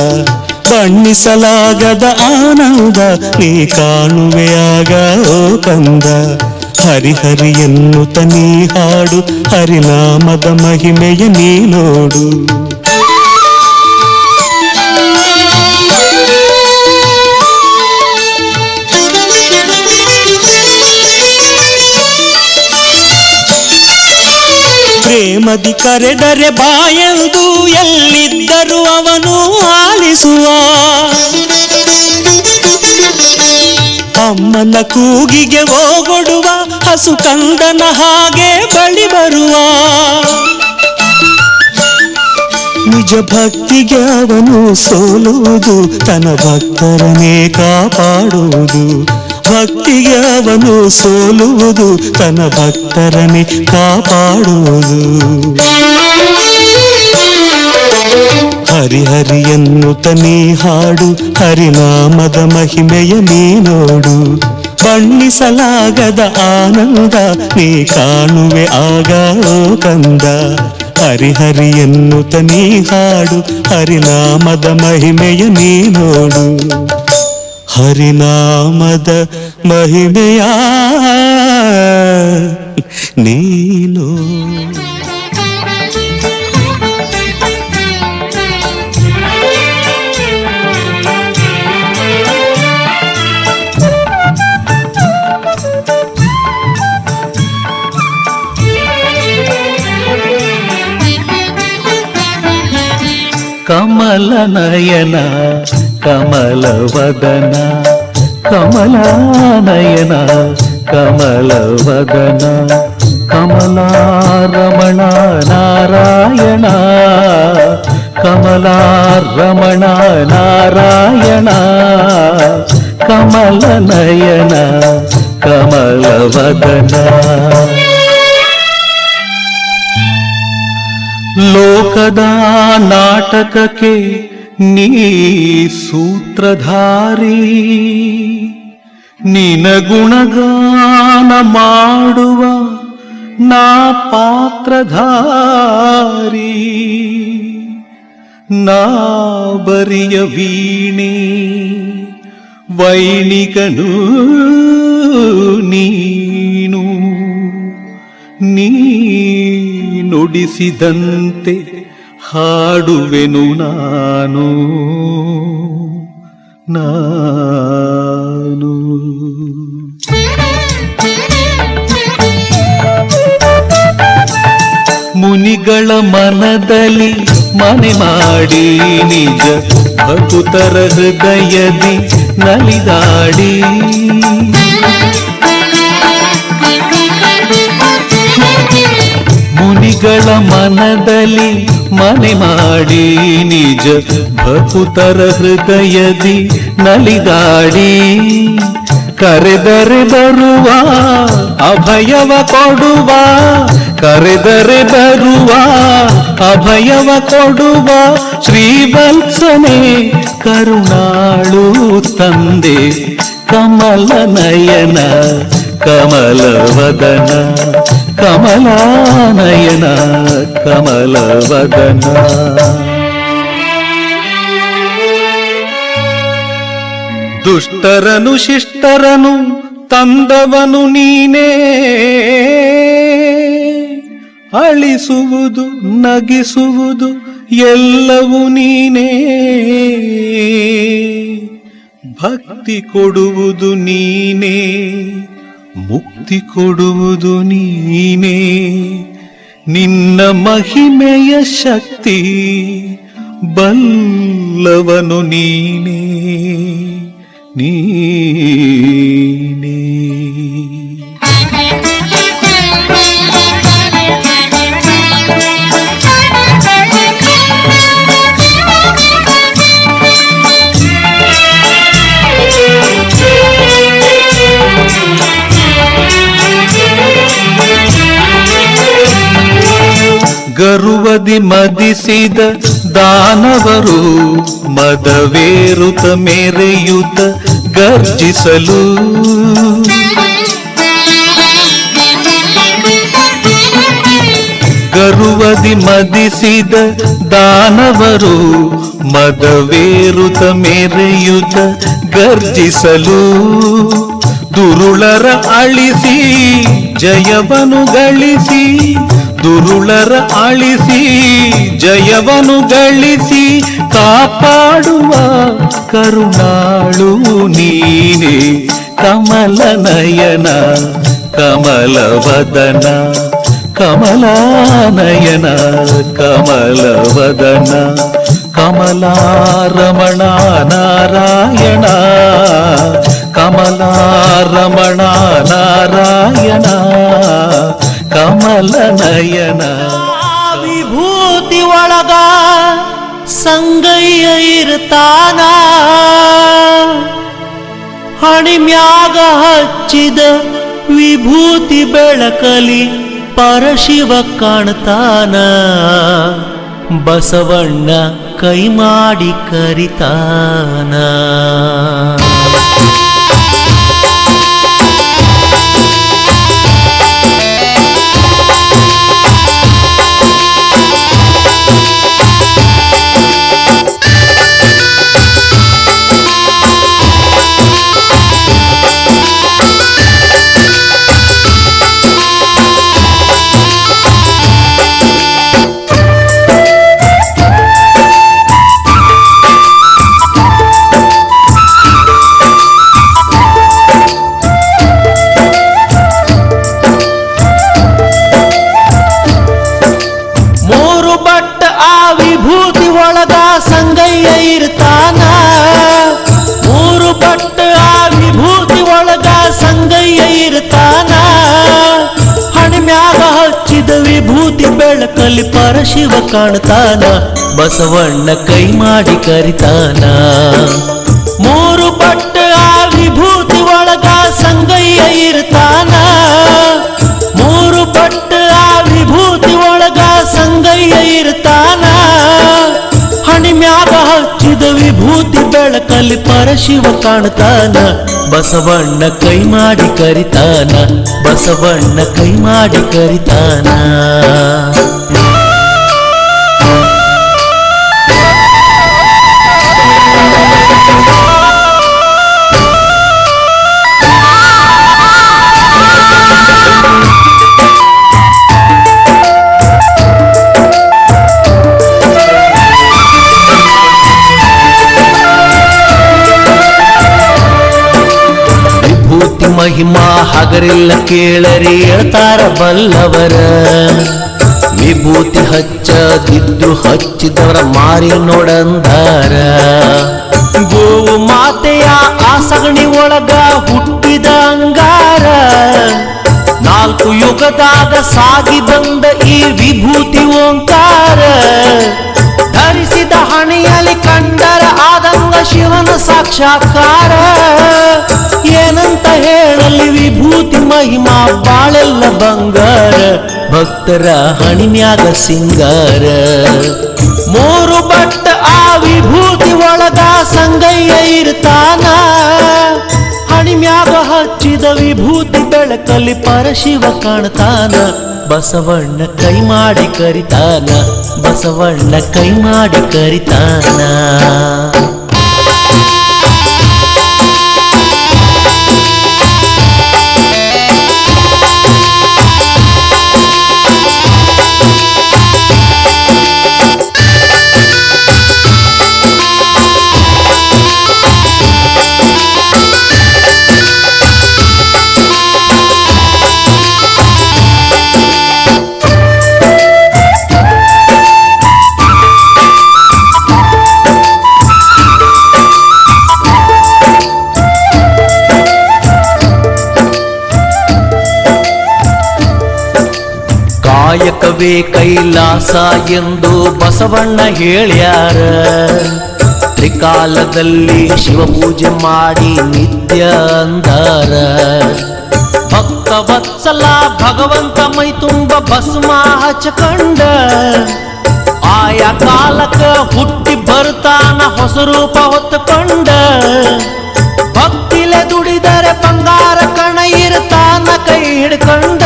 ಬಣ್ಣಿಸಲಾಗದ ಆನಂದ ನೀ ಕಾಣುವೆ ಆಗ ಓ ಕಂದ. ಹರಿಹರಿ ಎನ್ನುತ್ತ ನೀ ಹಾಡು, ಹರಿನಾಮದ ಮಹಿಮೆಯ ನೀ ನೋಡು. ಪ್ರೇಮದಿ ಕರೆದರೆ ಬಾಯೆಂದು ಎಲ್ಲಿದ್ದರೂ ಅವನು ಆಲಿಸುವ. ಅಮ್ಮನ ಕೂಗಿಗೆ ಓಗೊಡುವ ಹಸು ಕಂದನ ಹಾಗೆ ಬಳಿ ಬರುವ. ನಿಜ ಭಕ್ತಿಗೆ ಅವನು ಸೋಲುವುದು, ತನ್ನ ಭಕ್ತರನ್ನೇ ಕಾಪಾಡುವುದು. ಭಕ್ತಿಗೆ ಅವನು ಸೋಲುವುದು, ತನ್ನ ಭಕ್ತರನ್ನೇ ಕಾಪಾಡುವುದು. ಹರಿಹರಿ ಎನ್ನುತ್ತ ನೀ ಹಾಡು, ಹರಿನಾಮದ ಮಹಿಮೆಯ ನೀ ನೋಡು. ಬಣ್ಣಿಸಲಾಗದ ಆನಂದ ನೀ ಕಾಣುವೆ ಆಗ ಓ ಕಂದ. ಹರಿಹರಿ ಎನ್ನುತ್ತ ನೀ ಹಾಡು, ಹರಿನಾಮದ ಮಹಿಮೆಯ ನೀ ನೋಡು. ಹರಿನಾಮದ ಮಹಿಮೆಯ ನೀನು. ಕಮಲ ನಯನ ಕಮಲವದನ, ಕಮಲಾನಯನ ಕಮಲವದನ, ಕಮಲಾರಮಣ ನಾರಾಯಣ, ಕಮಲಾರಮಣ ನಾರಾಯಣ, ಕಮಲನಯನ ಕಮಲವದನ. ಲೋಕದ ನಾಟಕಕ್ಕೆ ನೀ ಸೂತ್ರಧಾರಿ, ನಿನ ಗುಣಗಾನ ಮಾಡುವ ನಾ ಪಾತ್ರಧಾರಿ. ನಾ ಬರಿಯ ವೀಣೆ ವೈಣಿಕನು ನೀನು, ನೀ ನುಡಿಸಿದಂತೆ ಹಾಡುವೆನು ನಾನು. ಮುನಿಗಳ ಮನದಲ್ಲಿ ಮನೆ ಮಾಡಿ ನಿಜ ಭಕ್ತರ ಹೃದಯದಿ ನಲಿದಾಡಿ. ಮುನಿಗಳ ಮನದಲ್ಲಿ ಮನೆ ಮಾಡಿ ನಿಜ ಭಕ್ತರ ಹೃದಯದಿ ನಲಿದಾಡಿ. ಕರೆದರೆ ಬರುವ ಅಭಯವ ಕೊಡುವ, ಕರೆದರೆ ಬರುವ ಅಭಯವ ಕೊಡುವ ಶ್ರೀವತ್ಸನೆ ಕರುಣಾಳು ತಂದೆ. ಕಮಲ ನಯನ ಕಮಲವದನ, ಕಮಲಾನಯನ ಕಮಲವದನ. ದುಷ್ಟರನು ಶಿಷ್ಟರನು ತಂದವನು ನೀನೇ, ಅಳಿಸುವುದು ನಗಿಸುವುದು ಎಲ್ಲವೂ ನೀನೇ. ಭಕ್ತಿ ಕೊಡುವುದು ನೀನೇ, ಮುಕ್ತಿ ಕೊಡುವುದು ನೀನೇ, ನಿನ್ನ ಮಹಿಮೆಯ ಶಕ್ತಿ ಬಲ್ಲವನು ನೀನೇ ನೀನೇ. ಗರುವದಿ ಮದಿಸಿದ ದಾನವರು ಮದವೇರುತ ಮೆರೆಯುತ್ತ ಗರ್ಜಿಸಲು, ಗರುವದಿ ಮದಿಸಿದ ದಾನವರು ಮದವೇರುತ ಮೆರೆಯುತ್ತ ಗರ್ಜಿಸಲು, ದುರುಳರ ಅಳಿಸಿ ಜಯವನು ಗಳಿಸಿ, ದುರುಳರ ಅಳಿಸಿ ಜಯವನು ಗಳಿಸಿ ಕಾಪಾಡುವ ಕರುಣಾಳು ನೀನೇ. ಕಮಲ ನಯನ ಕಮಲವದನ, ಕಮಲಾನಯನ ಕಮಲವದನ, ಕಮಲಾರಮಣ ನಾರಾಯಣ, ಕಮಲಾರಮಣ ನಾರಾಯಣ, ಕಮಲ ನಯನ. ವಿಭೂತಿ ಒಳಗ ಸಂಗಯ್ಯ ಇರ್ತಾನ, ಹಣಿಮ್ಯಾಗ ಹಚ್ಚಿದ ವಿಭೂತಿ ಬೆಳಕಲಿ ಪರಶಿವ ಕಾಣ್ತಾನ, ಬಸವಣ್ಣ ಕೈ ಮಾಡಿ ಕರಿತಾನ. ಸಂಗಯ್ಯ ಇರ್ತಾನ, ಮೂರು ಬಟ್ಟ ಆ ವಿಭೂತಿ ಒಳಗ ಸಂಗಯ್ಯ ಇರ್ತಾನ, ಹಣಿಮ್ಯಾಗ ಹಚ್ಚಿದ ವಿಭೂತಿ ಬೆಳಕಲ್ಲಿ ಪರಶಿವ ಕಾಣ್ತಾನ, ಬಸವಣ್ಣ ಕೈ ಮಾಡಿ ಕರಿತಾನ. ಮೂರು ಬಟ್ಟ ಆ ವಿಭೂತಿ ಒಳಗ ಸಂಗಯ್ಯ ಇರ್ತಾನ, ಮೂರು ಬಟ್ಟ ಆ ವಿಭೂತಿ ಒಳಗ ಸಂಗಯ್ಯ ಇರ್ತಾನ, ಹಣಿಮ್ಯಾಗ ಹಚ್ಚಿದ ವಿಭೂತಿ ಬೆಳಕಲ್ಲಿ ಪರಶಿವ ಕಾಣ್ತಾನ, ಬಸವಣ್ಣ ಕೈ ಮಾಡಿ ಕರಿತಾನ, ಬಸವಣ್ಣ ಕೈ ಮಾಡಿ ಕರಿತಾನ. ಮಹಿಮಾ ಹಗರಿಲ್ಲ ಕೇಳರಿ ಹೇಳ್ತಾರ ಬಲ್ಲವರ, ವಿಭೂತಿ ಹಚ್ಚದಿದ್ರು ಹಚ್ಚಿದವರ ಮಾರಿ ನೋಡಂದಾರ. ಗೋವು ಮಾತೆಯ ಆ ಸಗಣಿ ಒಳಗ ಹುಟ್ಟಿದ ಅಂಗಾರ, ನಾಲ್ಕು ಯುಗದಾಗ ಸಾಗಿ ಬಂದ ಈ ವಿಭೂತಿ ಓಂಕಾರ, ಧರಿಸಿದ ಹಣೆಯಲ್ಲಿ ಕಂಡರ ಆದಂಗ ಶಿವನ ಸಾಕ್ಷಾತ್ಕಾರ. ಏನಂತ ಹೇಳಲಿ ವಿಭೂತಿ ಮಹಿಮಾ ಬಾಳೆಲ್ಲ ಬಂಗಾರ, ಭಕ್ತರ ಹಣಿಮ್ಯಾಗ ಸಿಂಗಾರ. ಮೂರು ಬಟ್ಟ ಆ ವಿಭೂತಿ ಒಳಗ ಸಂಗಯ್ಯ ಇರ್ತಾನ, ಹಣಿಮ್ಯಾಗ ಹಚ್ಚಿದ ವಿಭೂತಿ ಬೆಳಕಲ್ಲಿ ಪರಶಿವ ಕಾಣ್ತಾನ, ಬಸವಣ್ಣ ಕೈ ಮಾಡಿ ಕರಿತಾನ, ಬಸವಣ್ಣ ಕೈ ಮಾಡಿ ಕರಿತಾನ. ಕಾಯಕವೇ ಕೈಲಾಸ ಎಂದು ಬಸವಣ್ಣ ಹೇಳ್ಯಾರ. ತ್ರಿಕಾಲದಲ್ಲಿ ಶಿವಪೂಜೆ ಮಾಡಿ ನಿತ್ಯ ಅಂದಾರ. ಭಕ್ತ ವತ್ಸಲ ಭಗವಂತ ಮೈ ತುಂಬ ಭಸ್ಮ ಹಚ್ಚಕಂಡ ಆಯಾ ಕಾಲಕ್ಕ ಹುಟ್ಟಿ ಬರ್ತಾನ ಹೊಸ ರೂಪ ಹೊತ್ತುಕೊಂಡ. ಭಕ್ತಿಲೆ ದುಡಿದರೆ ಬಂಗಾರ ಕಣ ಇರ್ತಾನ ಕೈ ಹಿಡ್ಕೊಂಡ.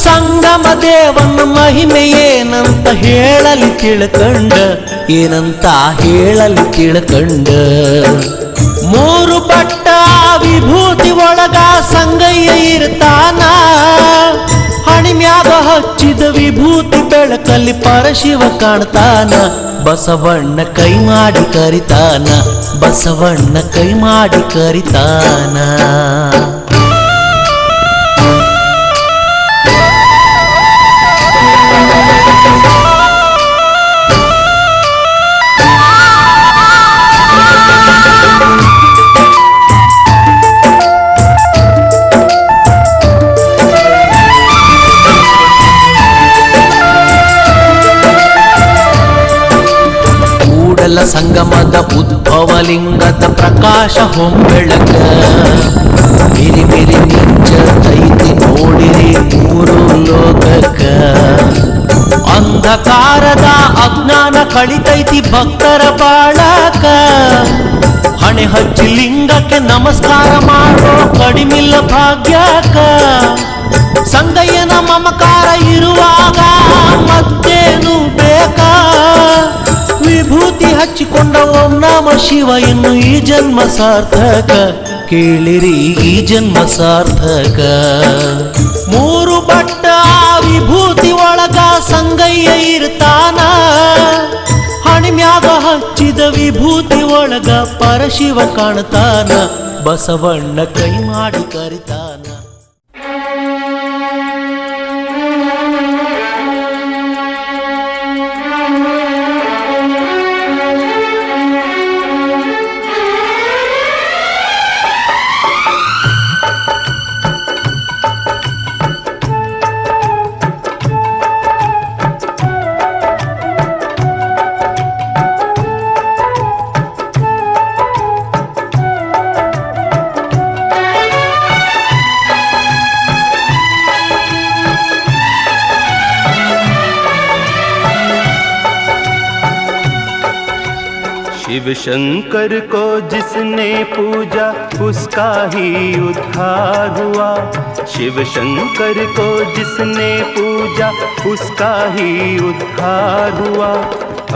ಸಂಗಮ ದೇವನ ಮಹಿಮೆ ಏನಂತ ಹೇಳಲಿ ತಿಳ್ಕಂಡ, ಏನಂತ ಹೇಳಲಿ ತಿಳ್ಕಂಡ. ಮೂರು ಬಟ್ಟ ವಿಭೂತಿ ಒಳಗ ಸಂಗಯ್ಯ ಇರ್ತಾನ. ಹಣಿಮ್ಯಾಗ ಹಚ್ಚಿದ ವಿಭೂತಿ ಬೆಳಕಲ್ಲಿ ಪರಶಿವ ಕಾಣ್ತಾನ. ಬಸವಣ್ಣ ಕೈ ಮಾಡಿ ಕರಿತಾನ, ಬಸವಣ್ಣ ಕೈ ಮಾಡಿ ಕರಿತಾನ. ಸಂಗಮದ ಉದ್ಭವಲಿಂಗದ ಪ್ರಕಾಶ ಹೊಂಬೆಳಕ ಮಿರಿ ಮಿರಿ ಮಿಂಚತೈತಿ ನೋಡಿರಿ ಮೂರು ಲೋಕಕ್ಕ. ಅಂಧಕಾರದ ಅಜ್ಞಾನ ಕಳಿತೈತಿ ಭಕ್ತರ ಬಾಳಕ. ಹಣೆ ಹಚ್ಚಿ ಲಿಂಗಕ್ಕೆ ನಮಸ್ಕಾರ ಮಾಡೋ ಕಡಿಮಿಲ್ಲ ಭಾಗ್ಯಕ. ಸಂಗಯ್ಯನ ಮಮಕಾರ ಇರುವಾಗ ಮತ್ತೇನು ಬೇಕಾ. ವಿಭೂತಿ ಹಚ್ಚಿಕೊಂಡ ಓಂ ನಮ ಶಿವ ಇನ್ನು ಈ ಜನ್ಮ ಸಾರ್ಥಕ. ಕೇಳಿರಿ ಈ ಜನ್ಮ ಸಾರ್ಥಕ. ಮೂರು ಬಟ್ಟ ವಿಭೂತಿ ಒಳಗ ಸಂಗಯ್ಯ ಇರ್ತಾನ. ಹಣಿಮ್ಯಾಗ ಹಚ್ಚಿದ ವಿಭೂತಿ ಒಳಗ ಪರಶಿವ ಕಾಣ್ತಾನ. ಬಸವಣ್ಣ ಕೈ ಮಾಡಿ ಕರಿತಾನ. शिव शंकर को जिसने पूजा उसका ही उद्धार हुआ. शिव शंकर को जिसने पूजा उसका ही उद्धार हुआ.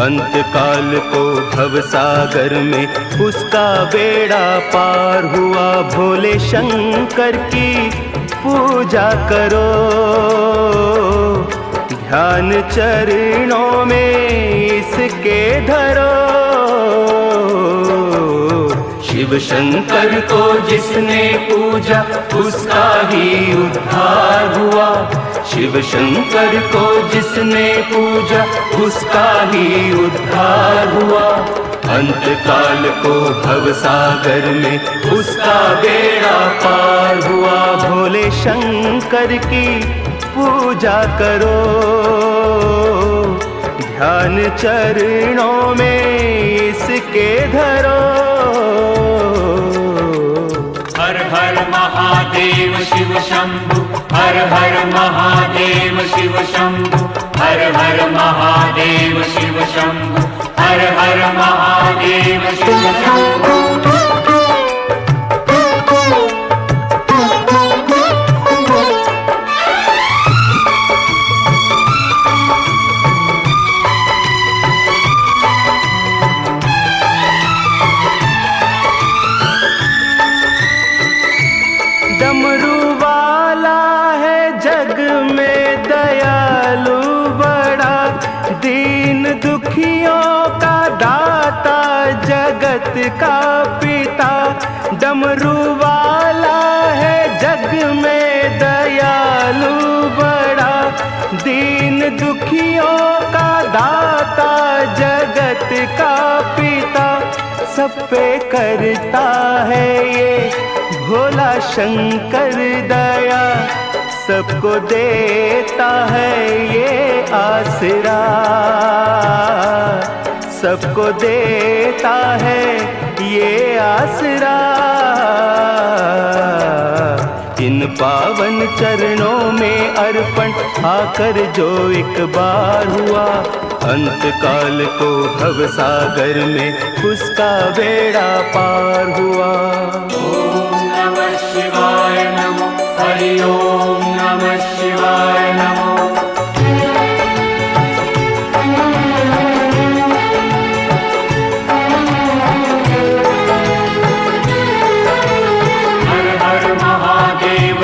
अंत काल को भवसागर में उसका बेड़ा पार हुआ. भोले शंकर की पूजा करो, ध्यान चरणों में इसके धरो. शिव शंकर को जिसने पूजा उसका ही उद्धार हुआ. शिव शंकर को जिसने पूजा उसका ही उद्धार हुआ. अंत काल को भवसागर में उसका बेड़ा पार हुआ. भोले शंकर की पूजा करो, ध्यान चरणों में इसके धरो. हर हर महादेव शिव शंभु, हर हर महादेव शिव शंभु, हर हर महादेव शिव शंभु, हर हर महादेव शिव शंभु. डमरू वाला है जग में दयालु बड़ा, दीन दुखियों का दाता जगत का पिता. डमरू वाला है जग में दयालु बड़ा, दीन दुखियों का दाता जगत का पिता. सब पे करता है ये भोला शंकर दया, सबको देता है ये आसरा, सबको देता है ये आसरा। इन पावन चरणों में अर्पण आकर जो एक बार हुआ, अंत काल को भव सागर में उसका बेड़ा पार हुआ। ओम नमः शिवाय नमो, हरि ओम नमः शिवाय नमो।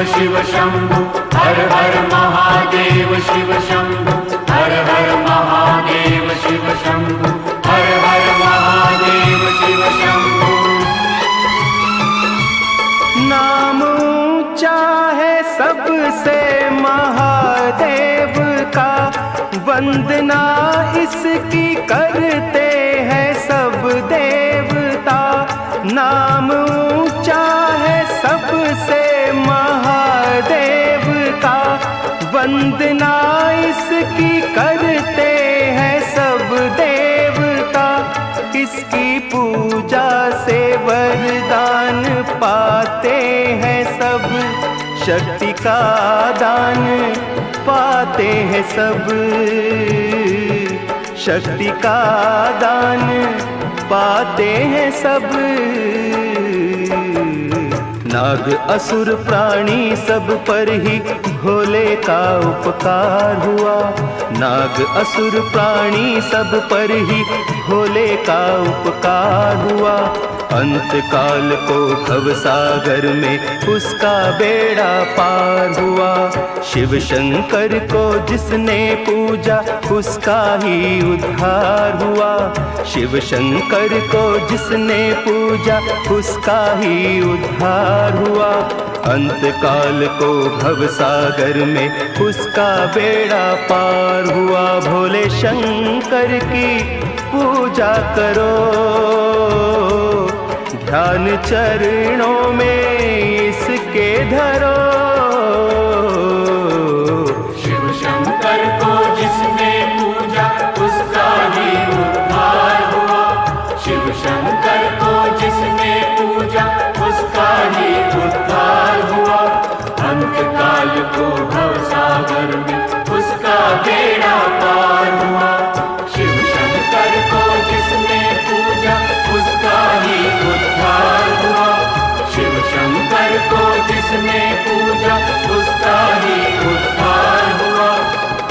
शिव शंभु हर हर महादेव, शिव शंभु हर हर महादेव, शिव शंभु हर हर महादेव, शिव शंभु। नाम ऊंचा है सबसे महादेव का, वंदना इसकी करते हैं सब देवता। नाम ऊंचा है सबसे महादेव का, वंदना इसकी करते हैं सब देवता। इसकी पूजा से वरदान पाते हैं सब, शक्ति का दान पाते हैं सब, शक्ति का दान पाते हैं सब। नाग असुर प्राणी सब पर ही भोले का उपकार हुआ, नाग असुर प्राणी सब पर ही भोले का उपकार हुआ। अंत काल को भव सागर में उसका बेड़ा पार हुआ। शिव शंकर को जिसने पूजा उसका ही उद्धार हुआ, शिव शंकर को जिसने पूजा उसका ही उद्धार हुआ। अंत काल को भव सागर में उसका बेड़ा पार हुआ। भोले शंकर की पूजा करो, ध्यान चरणों में इसके धरो। शिव शंकर को जिसने पूजा उसका ही उद्धार हुआ, शिव शंकर को जिसने पूजा उसका ही उद्धार हुआ। अंत काल को भव सागर में उसका बेड़ा पार हुआ। शिव शंकर को जिसने पूजा उसका ही उद्धार हुआ, शिव शंकर को जिसने पूजा उसका ही उद्धार हुआ।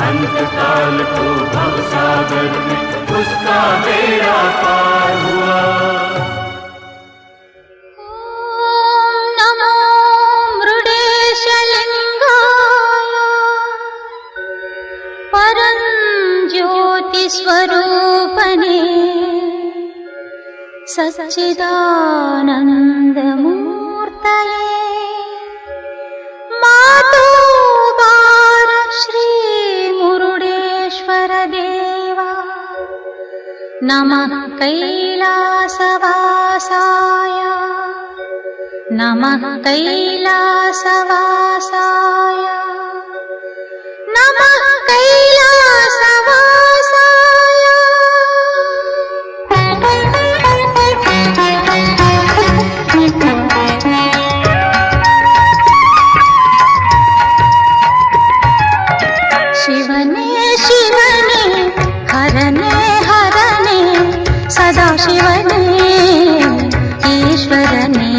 अंत काल को भव सागर में उसका बेड़ा पार हुआ। ॐ नमो मृडेशलिङ्गाय परं ज्योतिस्वरूपने सच्चिदानन्दमूर्तये मातोबार श्रीमुरुडेश्वर देवा। नमः कैलासवासाय, नमः कैलासवासाय, नमः कैलासवासाय। शिवने शिवने हरने हरने सदा शिवने ईश्वरने,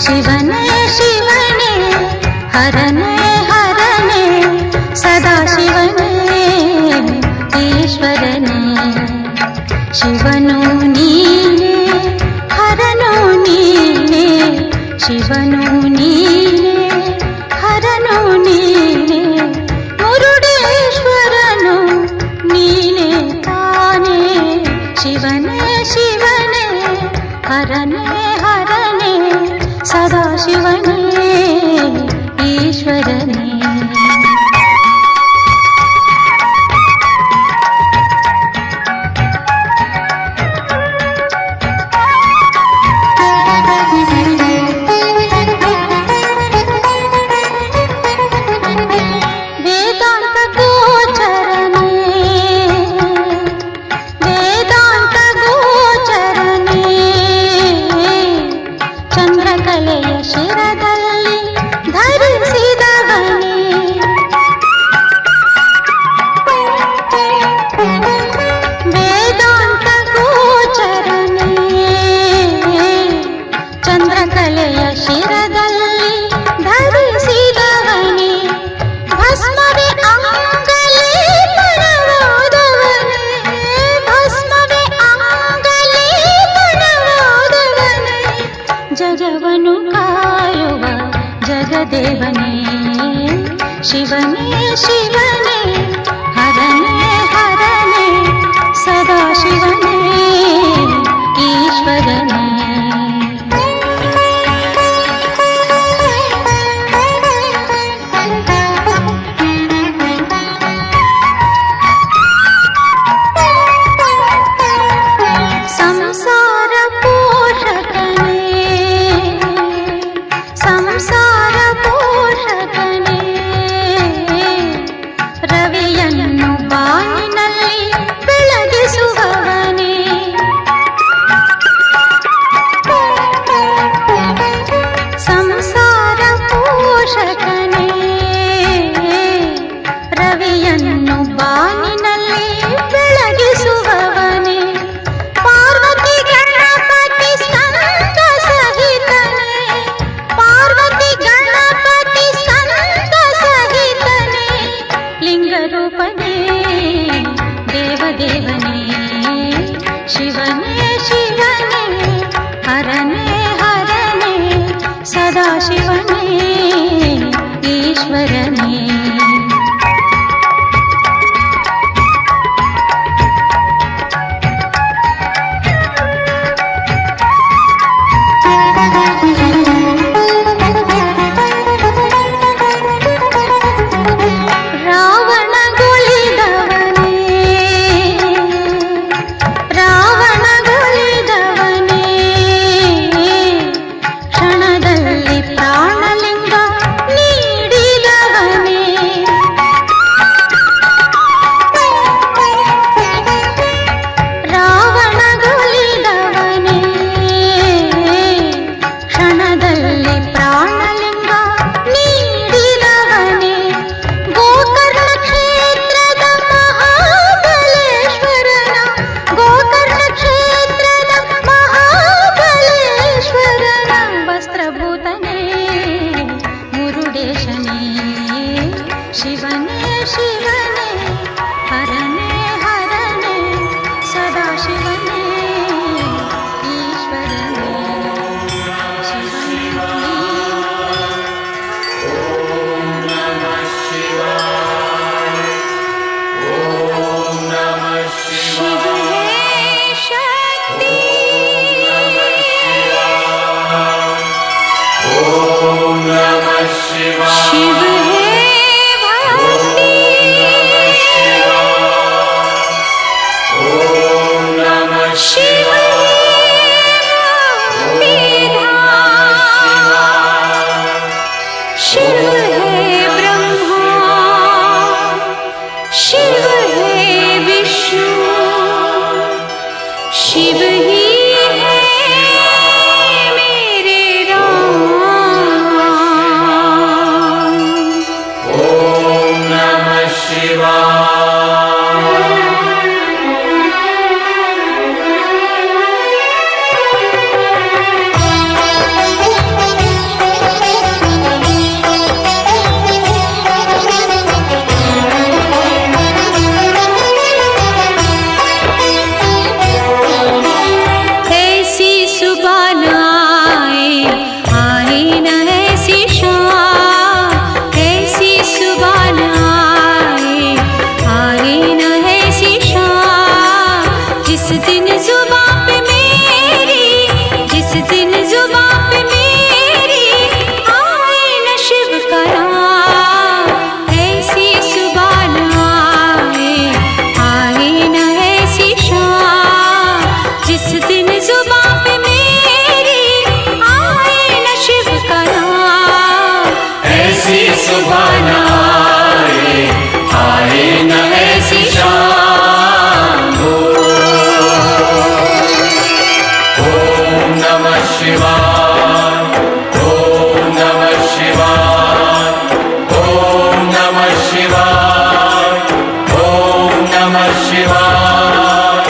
शिवने शिवने हरने हरने सदा शिवने ईश्वरने। शिवनो नीने हरनो नीने, शिवनो नीने हरनो नीने, मुरुडेश्वरनो नीने ताने। शिवने शिवने हरने हरने सदा शिवने ईश्वरने। ಕಾಯುವ ಜಗದೇವನೇ ಶಿವನೇ ಶಿವನೇ ಹರನೇ ಹರನೇ ಸದಾ ಶಿವನೇ ಈಶ್ವರನೇ. ಸಂಸಾರ ಪೋಷಕನೇ ಸಂಸಾರ ಪೋಷಕನೇ ರವಿಯನ್ನು ಬಾನಿನಲ್ಲಿ ಬೆಳಗಿಸುವವನೇ ಸಂಸಾರ ಪೋಷಕನೇ ರವಿಯನ್ನು ಬಾನಿನಲ್ಲಿ ಬೆಳಗಿಸುವವನೇ ಪಾರ್ವತಿ ಗಣಪತಿ ಸ್ಕಂದ ಸಹಿತನೇ ಪಾರ್ವತಿ ಗಣಪತಿ ಸ್ಕಂದ ಸಹಿತನೇ ಲಿಂಗರೂಪನೇ ದೇವದೇವನೇ ಶಿವನೇ ಶಿವನೇ ಹರನೇ ಹರನೇ ಸದಾ ಶಿವನೇ ಈಶ್ವರನೇ. ರಾವಣಗೊಳಿದವನೇ ರಾವಣಗೊಳಿದವನೇ ಕ್ಷಣದಲ್ಲಿ ಪ್ರಾಣಲಿಂಗ ನೀಡಿದವನೇ ರಾವಣಗೊಳಿದವನೇ ಕ್ಷಣದಲ್ಲಿ ಪ್ರಾಣಲಿಂಗ ನೀಡಿದವನೇ ಗೋಕರ್ಣ ಕ್ಷೇತ್ರದ ಮಹಾಬಲೇಶ್ವರನ ಗೋಕರ್ಣ ಕ್ಷೇತ್ರದ ಮಹಾಬಲೇಶ್ವರನ ವಸ್ತ್ರಭೂತನೇ ಮುರುಡೇಶನೇ ಶಿವನೇ ಶಿವನೇ ಹರನೇ ಹರನೇ ಸದಾ ಶಿವನೇ ಈಶ್ವರನೇ ಶಿವನೇ. शिव है शक्ति शिव है भक्ति शिव शिव है ब्रह्मा शिव है विष्णु शिव ही है मेरे राम. ऐसी सुबह न आए न ऐसी शाम ऐसी सुबह न आए न ऐसी शाम जिस दिन जुबां पे मेरी जिस दिन जुबां पे मेरी आए न शिव का नाम ऐसी सुबह न आए न ऐसी शाम जिस दिन जुबां पे मेरी आए न शिव का नाम ऐसी सुबह न आए न ऐसी शाम. ओम नमः शिवाय ओम नमः शिवाय ओम नमः शिवाय ओम नमः शिवाय.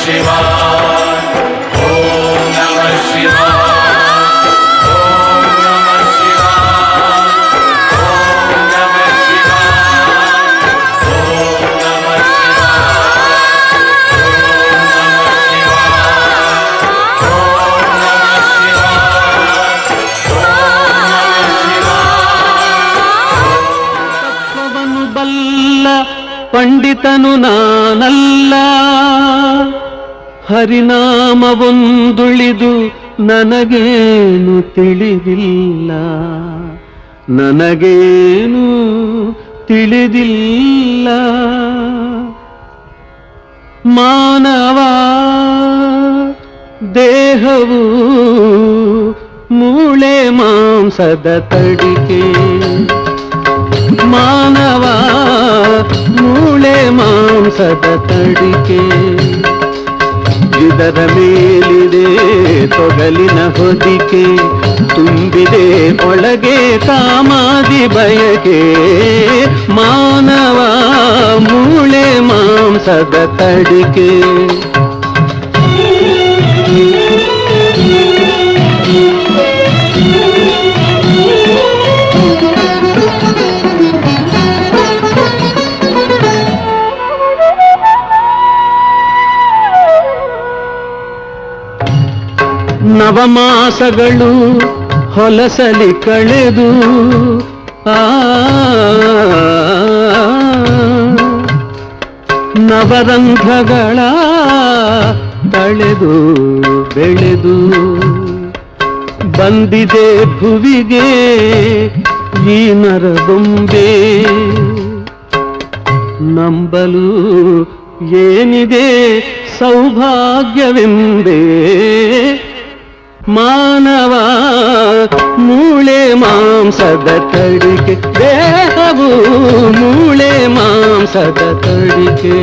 शिवाय ओम नमः शिवाय ತತ್ವವನ್ನು ಬಲ್ಲ ಪಂಡಿತನು ನಾನಲ್ಲ, ಹರಿನಾಮವೊಂದುಳಿದು ನನಗೇನು ತಿಳಿದಿಲ್ಲ, ನನಗೇನು ತಿಳಿದಿಲ್ಲ. ಮಾನವ ದೇಹವು ಮೂಳೆ ಮಾಂಸದ ತಡಿಕೆ, ಮಾನವ ಮೂಳೆ ಮಾಂಸದ ತಡಿಕೆ. ಇದರ ಮೇಲಿದೆ ತೊಗಲಿನ ಹೊದಿಕೆ, ತುಂಬಿದೆ ಒಳಗೆ ಕಾಮಾದಿ ಬಯಕೆ. ಮಾನವ ಮೂಳೆ ಮಾಂಸದ ತಡಿಕೆ. ನವಮಾಸಗಳು ಹೊಲಸಲಿ ಕಳೆದು ನವರಂಧ್ರಗಳ ತಳೆದು ಬೆಳೆದು ಬಂದಿದೆ ಭುವಿಗೆ ಈ ನರಬೊಂಬೆ. ನಂಬಲು ಏನಿದೆ ಸೌಭಾಗ್ಯವೆಂದೇ, ಮಾನವ ಮೂಳೆ ಮಾಂಸದ ತಡಿಕೆ. ದೇಹವು ಮೂಳೆ ಮಾಂಸದ ತಡಿಕೆ.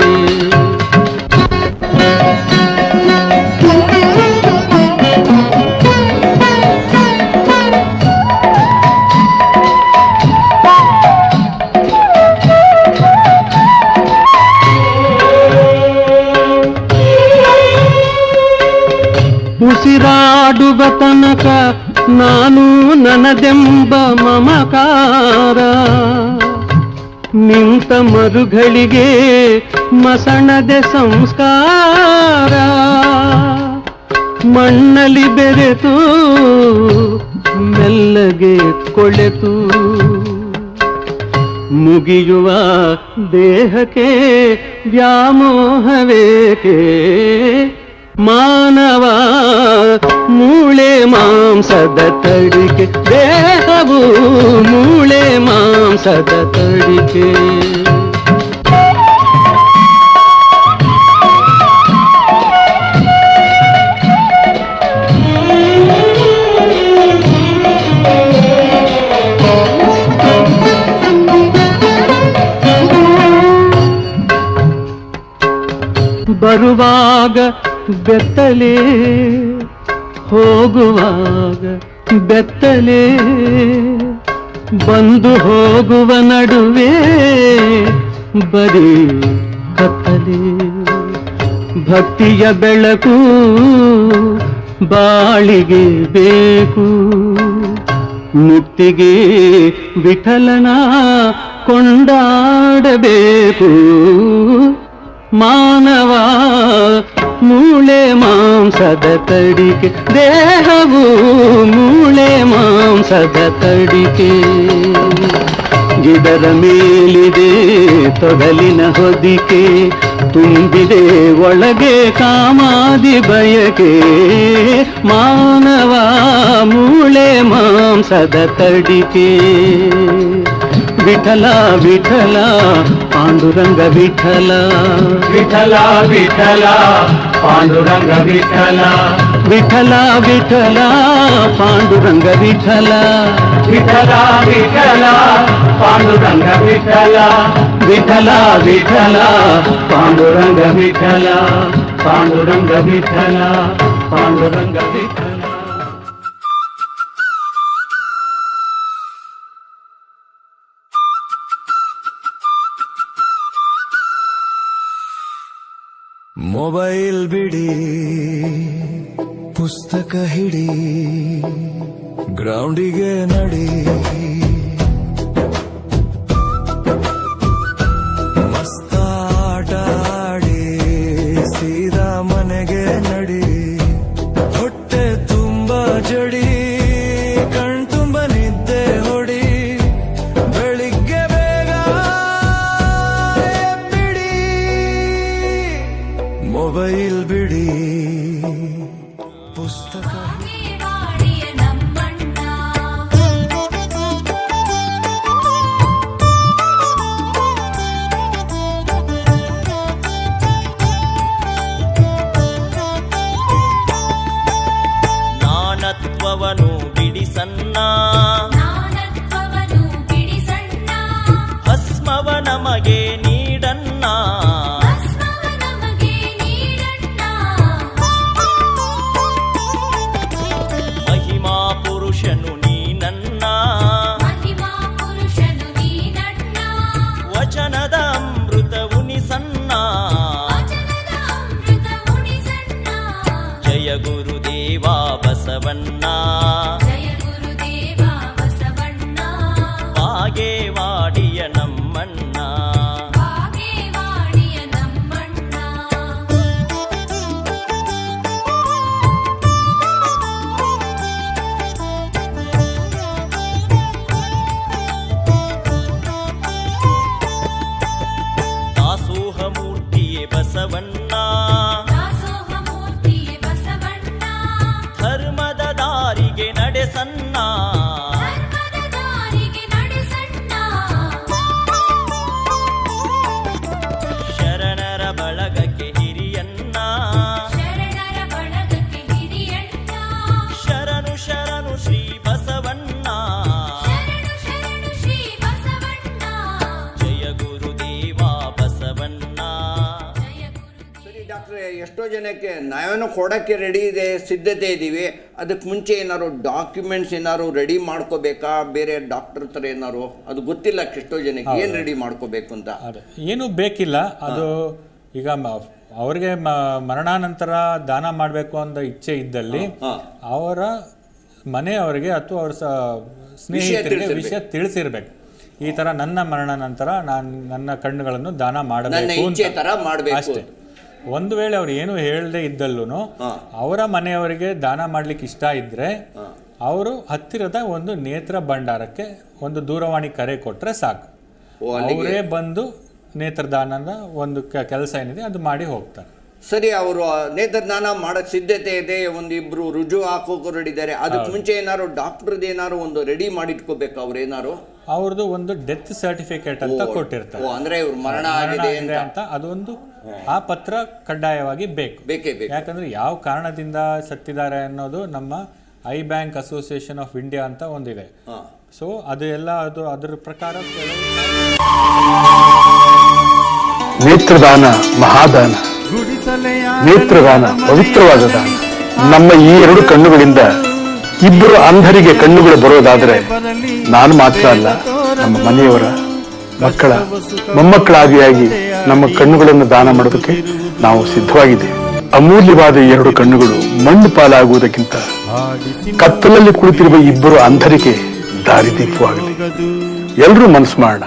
ಉಸಿರಾಡುವ ತನಕ ನಾನು ನನ್ನದೆಂಬ ಮಮಕಾರ, ನಿಂತ ಮರುಗಳಿಗೆ ಮಸಣದೆ ಸಂಸ್ಕಾರ. ಮಣ್ಣಲ್ಲಿ ಬೆರೆತು ಮೆಲ್ಲಗೆ ಕೊಳೆತು ಮುಗಿಯುವ ದೇಹಕ್ಕೆ ವ್ಯಾಮೋಹವೇಕೆ. ಮಾನವ ಮೂಳೆ ಮಾಂಸದ ತಡಿಕೆ. ದೇಹವು ಮೂಳೆ ಮಾಂಸದ ತಡಿಕೆ. ಬರುವಾಗ ಬೆತ್ತಲೆ, ಹೋಗುವಾಗ ಬೆತ್ತಲೆ, ಬಂದು ಹೋಗುವ ನಡುವೆ ಬರೀ ಕತ್ತಲೆ. ಭಕ್ತಿಯ ಬೆಳಕು ಬಾಳಿಗೆ ಬೇಕು, ಮುಕ್ತಿಗೆ ವಿಠಲನ ಕೊಂಡಾಡಬೇಕು. ಮಾನವ ಮೂಳೆ ಮಾಂಸದ ತಡಿಕೆ. ದೇಹವು ಮೂಳೆ ಮಾಂಸದ ತಡಿಕೆ. ಇದರ ಮೇಲಿದೆ ತೊಗಲಿನ ಹೊದಿಕೆ, ತುಂಬಿದೆ ಒಳಗೆ ಕಾಮಾದಿ ಬಯಕೆ. ಮಾನವ ಮೂಳೆ ಮಾಂಸದ ತಡಿಕೆ. ವಿಠಲ ವಿಠಲ ಪಾಂಡುರಂಗ ವಿಠಲ, ವಿಠಲ ವಿಠಲ ಪಾಂಡುರಂಗ ವಿಠಲ, ವಿಠಲ ವಿಠಲ ಪಾಂಡುರಂಗ ವಿಠಲ, ವಿಠಲ ವಿಠಲ ಪಾಂಡುರಂಗ ವಿಠಲ, ವಿಠಲ ವಿಠಲ ಪಾಂಡುರಂಗ ವಿಠಲ, ಪಾಂಡುರಂಗ ವಿಠಲ, ಪಾಂಡುರಂಗ ವಿಠಲ. ಮೊಬೈಲ್ ಬಿಡಿ, ಪುಸ್ತಕ ಹಿಡಿ, ಗ್ರೌಂಡಿಗೆ ನಡಿ, ಮಸ್ತ ಆಟ ಆಡಿ ಸೀದಾ ಮನೆಗೆ ನಡಿ. ಹೊಟ್ಟೆ ತುಂಬ ಜಡಿ, ಕಣ್ ತುಂಬ ನಿದ್ದೆ ಹೊಡಿ, ಬೆಳಿಗ್ಗೆ ಬೇಗ ಬಿಡಿ, ಮೊಬೈಲ್ ಬಿಡಿ, ಪುಸ್ತಕ ನಾನತ್ವವನು ಬಿಡಿಸನ್ನ, ಭಸ್ಮವ ನಮಗೆ ನೀಡನ್ನ, ಮಹಿಮಾ ಪುರುಷನು ನೀನನ್ನ, ವಚನದ ಅಮೃತ ಉನಿಸನ್ನ. ಜಯ ಗುರುದೇವ ಬಸವಣ್ಣ, ಬಾಗೇವಾಡಿಯ ನಮ್ಮಣ್ಣ. ದಾಸೋಹ ಮೂರ್ತಿಯೇ ಬಸವಣ್ಣ, ಧರ್ಮದ ದಾರಿಗೆ ನಡೆಸನ್ನ. ಶರಣರ ಬಳಗಕ್ಕೆ ಹಿರಿಯನ್ನ, ಶರಣು ಶರಣು ಶ್ರೀ ಬಸವಣ್ಣ. ಜಯ ಗುರುದೇವ ಬಸವಣ್ಣ. ಸರಿ ಡಾಕ್ಟ್ರೆ, ಎಷ್ಟೋ ಜನಕ್ಕೆ ನಾವೇನೋ ಕೊಡೋಕ್ಕೆ ರೆಡಿ ಇದೆ, ಸಿದ್ಧತೆ ಇದ್ದೀವಿ, ಅದಕ್ಕೆ ಮುಂಚೆ ಏನಾದ್ರು ಡಾಕ್ಯುಮೆಂಟ್ಸ್ ಏನಾದ್ರು ರೆಡಿ ಮಾಡ್ಕೋಬೇಕಾ, ಬೇರೆ ಡಾಕ್ಟರ್ ಹತ್ರ ಏನಾರು ಅದು ಗೊತ್ತಿಲ್ಲ ಎಷ್ಟೋ ಜನಕ್ಕೆ ಏನು ರೆಡಿ ಮಾಡ್ಕೋಬೇಕು ಅಂತ. ಏನು ಬೇಕಿಲ್ಲ. ಅದು ಈಗ ಅವ್ರಿಗೆ ಮರಣಾನಂತರ ದಾನ ಮಾಡಬೇಕು ಅಂತ ಇಚ್ಛೆ ಇದ್ದಲ್ಲಿ ಅವರ ಮನೆಯವರಿಗೆ ಅಥವಾ ಅವ್ರ ಸ್ನೇಹಿತರಿಗೆ ವಿಷಯ ತಿಳಿಸಿರ್ಬೇಕು. ಈ ಥರ ನನ್ನ ಮರಣ ನಂತರ ನಾನು ನನ್ನ ಕಣ್ಣುಗಳನ್ನು ದಾನ ಮಾಡಬೇಕು ಅಷ್ಟೇ. ಒಂದು ವೇಳೆ ಅವ್ರು ಏನು ಹೇಳದೆ ಇದ್ದಲ್ಲೂ ಅವರ ಮನೆಯವರಿಗೆ ದಾನ ಮಾಡ್ಲಿಕ್ಕೆ ಇಷ್ಟ ಇದ್ರೆ ಅವರು ಹತ್ತಿರದ ಒಂದು ನೇತ್ರ ಭಂಡಾರಕ್ಕೆ ಒಂದು ದೂರವಾಣಿ ಕರೆ ಕೊಟ್ರೆ ಸಾಕು. ಅವರೇ ಬಂದು ನೇತ್ರದಾನದ ಒಂದು ಕೆಲಸ ಏನಿದೆ ಅದು ಮಾಡಿ ಹೋಗ್ತಾರೆ. ಸರಿ, ಅವರು ನೇತ್ರದಾನ ಮಾಡೋಕ್ಕೆ ಸಿದ್ಧತೆ ಇದೆ, ಒಂದಿಬ್ರು ರುಜು ಹಾಕೋಕೆ ರೆಡಿದ್ದಾರೆ. ಅದಕ್ಕೆ ಮುಂಚೆ ಏನಾದ್ರು ಡಾಕ್ಟರ್ದು ಏನಾದ್ರು ಒಂದು ರೆಡಿ ಮಾಡಿಟ್ಕೋಬೇಕು. ಅವ್ರು ಏನಾರು ಅವ್ರದ್ದು ಒಂದು ಡೆತ್ ಸರ್ಟಿಫಿಕೇಟ್ ಅಂತ ಕೊಟ್ಟಿರ್ತಾರೆ. ಅಂದ್ರೆ ಇವ್ರು ಮರಣ ಆಗಿದೆ ಅಂತ ಅದೊಂದು ಆ ಪತ್ರ ಕಡ್ಡಾಯವಾಗಿ ಬೇಕೇ ಬೇಕು. ಯಾಕಂದ್ರೆ ಯಾವ ಕಾರಣದಿಂದ ಸತ್ತಿದ್ದಾರೆ ಅನ್ನೋದು ನಮ್ಮ I bank association of India ಅಂತ ಒಂದಿದೆ. ಸೊ ಅದು ಎಲ್ಲ ಅದು ಅದರ ಪ್ರಕಾರ ನೇತ್ರದಾನ ಮಹಾದಾನ, ನೇತ್ರದಾನ ಪವಿತ್ರವಾದ ದಾನ. ನಮ್ಮ ಈ ಎರಡು ಕಣ್ಣುಗಳಿಂದ ಇಬ್ಬರು ಅಂಧರಿಗೆ ಕಣ್ಣುಗಳು ಬರೋದಾದ್ರೆ ನಾನು ಮಾತ್ರ ಅಲ್ಲ, ನಮ್ಮ ಮನೆಯವರ ಮಕ್ಕಳ ಮೊಮ್ಮಕ್ಕಳಾದಿಯಾಗಿ ನಮ್ಮ ಕಣ್ಣುಗಳನ್ನು ದಾನ ಮಾಡೋದಕ್ಕೆ ನಾವು ಸಿದ್ಧವಾಗಿದ್ದೇವೆ. ಅಮೂಲ್ಯವಾದ ಎರಡು ಕಣ್ಣುಗಳು ಮಣ್ಣು ಪಾಲಾಗುವುದಕ್ಕಿಂತ ಕತ್ತಲಲ್ಲಿ ಕುಳಿತಿರುವ ಇಬ್ಬರು ಅಂಧರಿಗೆ ದಾರಿದೀಪವಾಗಲಿ. ಎಲ್ಲರೂ ಮನಸ್ಸು ಮಾಡೋಣ.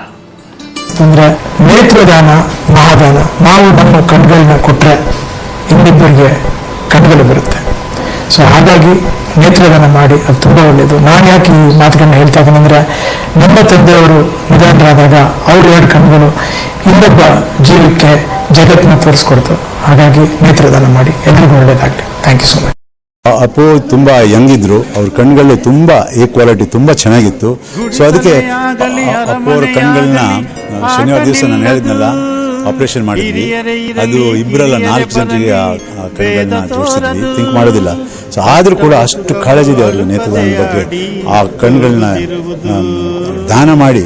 ಅಂದ್ರೆ ನೇತ್ರದಾನ ಮಹಾದಾನ. ನಾವು ನಮ್ಮ ಕಣ್ಗಳನ್ನ ಕೊಟ್ರೆ ಇನ್ನಿಬ್ಬರಿಗೆ ಕಣ್ಗಳು ಬರುತ್ತೆ. ಸೊ ಹಾಗಾಗಿ ನೇತ್ರದಾನ ಮಾಡಿ, ಅದು ತುಂಬಾ ಒಳ್ಳೆಯದು. ನಾನು ಯಾಕೆ ಈ ಮಾತುಗಳನ್ನ ಹೇಳ್ತಾ ಇದ್ದೀನಿ ಅಂದ್ರೆ, ನಮ್ಮ ತಂದೆಯವರು ನಿಧನರಾದಾಗ ಅವ್ರ ಎರಡು ಕಣ್ಗಳು ಇನ್ನೊಬ್ಬ ಜೀವಕ್ಕೆ ಜಗತ್ತನ್ನ ತೋರಿಸ್ಕೊಡ್ತು. ಹಾಗಾಗಿ ನೇತ್ರದಾನ ಮಾಡಿ, ಎಲ್ರಿಗೂ ಒಳ್ಳೇದಾಗಲಿ. Thank you so much. Appu ತುಂಬ ಯಂಗ್ ಇದ್ರು, ಅವ್ರ ಕಣ್ಗಳು ತುಂಬ ಈಕ್ವಾಲಿಟಿ ತುಂಬ ಚೆನ್ನಾಗಿತ್ತು. ಸೊ ಅದಕ್ಕೆ ಅಪ್ಪು ಅವ್ರ ಕಣ್ಗಳನ್ನ ಶನಿವಾರ ದಿವಸ ನಾನು ಹೇಳಿದ್ನಲ್ಲ ಆಪರೇಷನ್ ಮಾಡಿದ್ವಿ. ಅದು ಇಬ್ಬರಲ್ಲ 4 ಜನರಿಗೆ ಆ ಕಣ್ಗಳನ್ನ ಜೋಡಿಸಿದ್ವಿ, ಥಿಂಕ್ ಮಾಡೋದಿಲ್ಲ. ಸೊ ಆದರೂ ಕೂಡ ಅಷ್ಟು ಕಾಳಜಿ ಇದೆ ಅವ್ರಿಗೆ ನೇತ್ರದಾನದ ಬಗ್ಗೆ. ಆ ಕಣ್ಗಳನ್ನ ದಾನ ಮಾಡಿ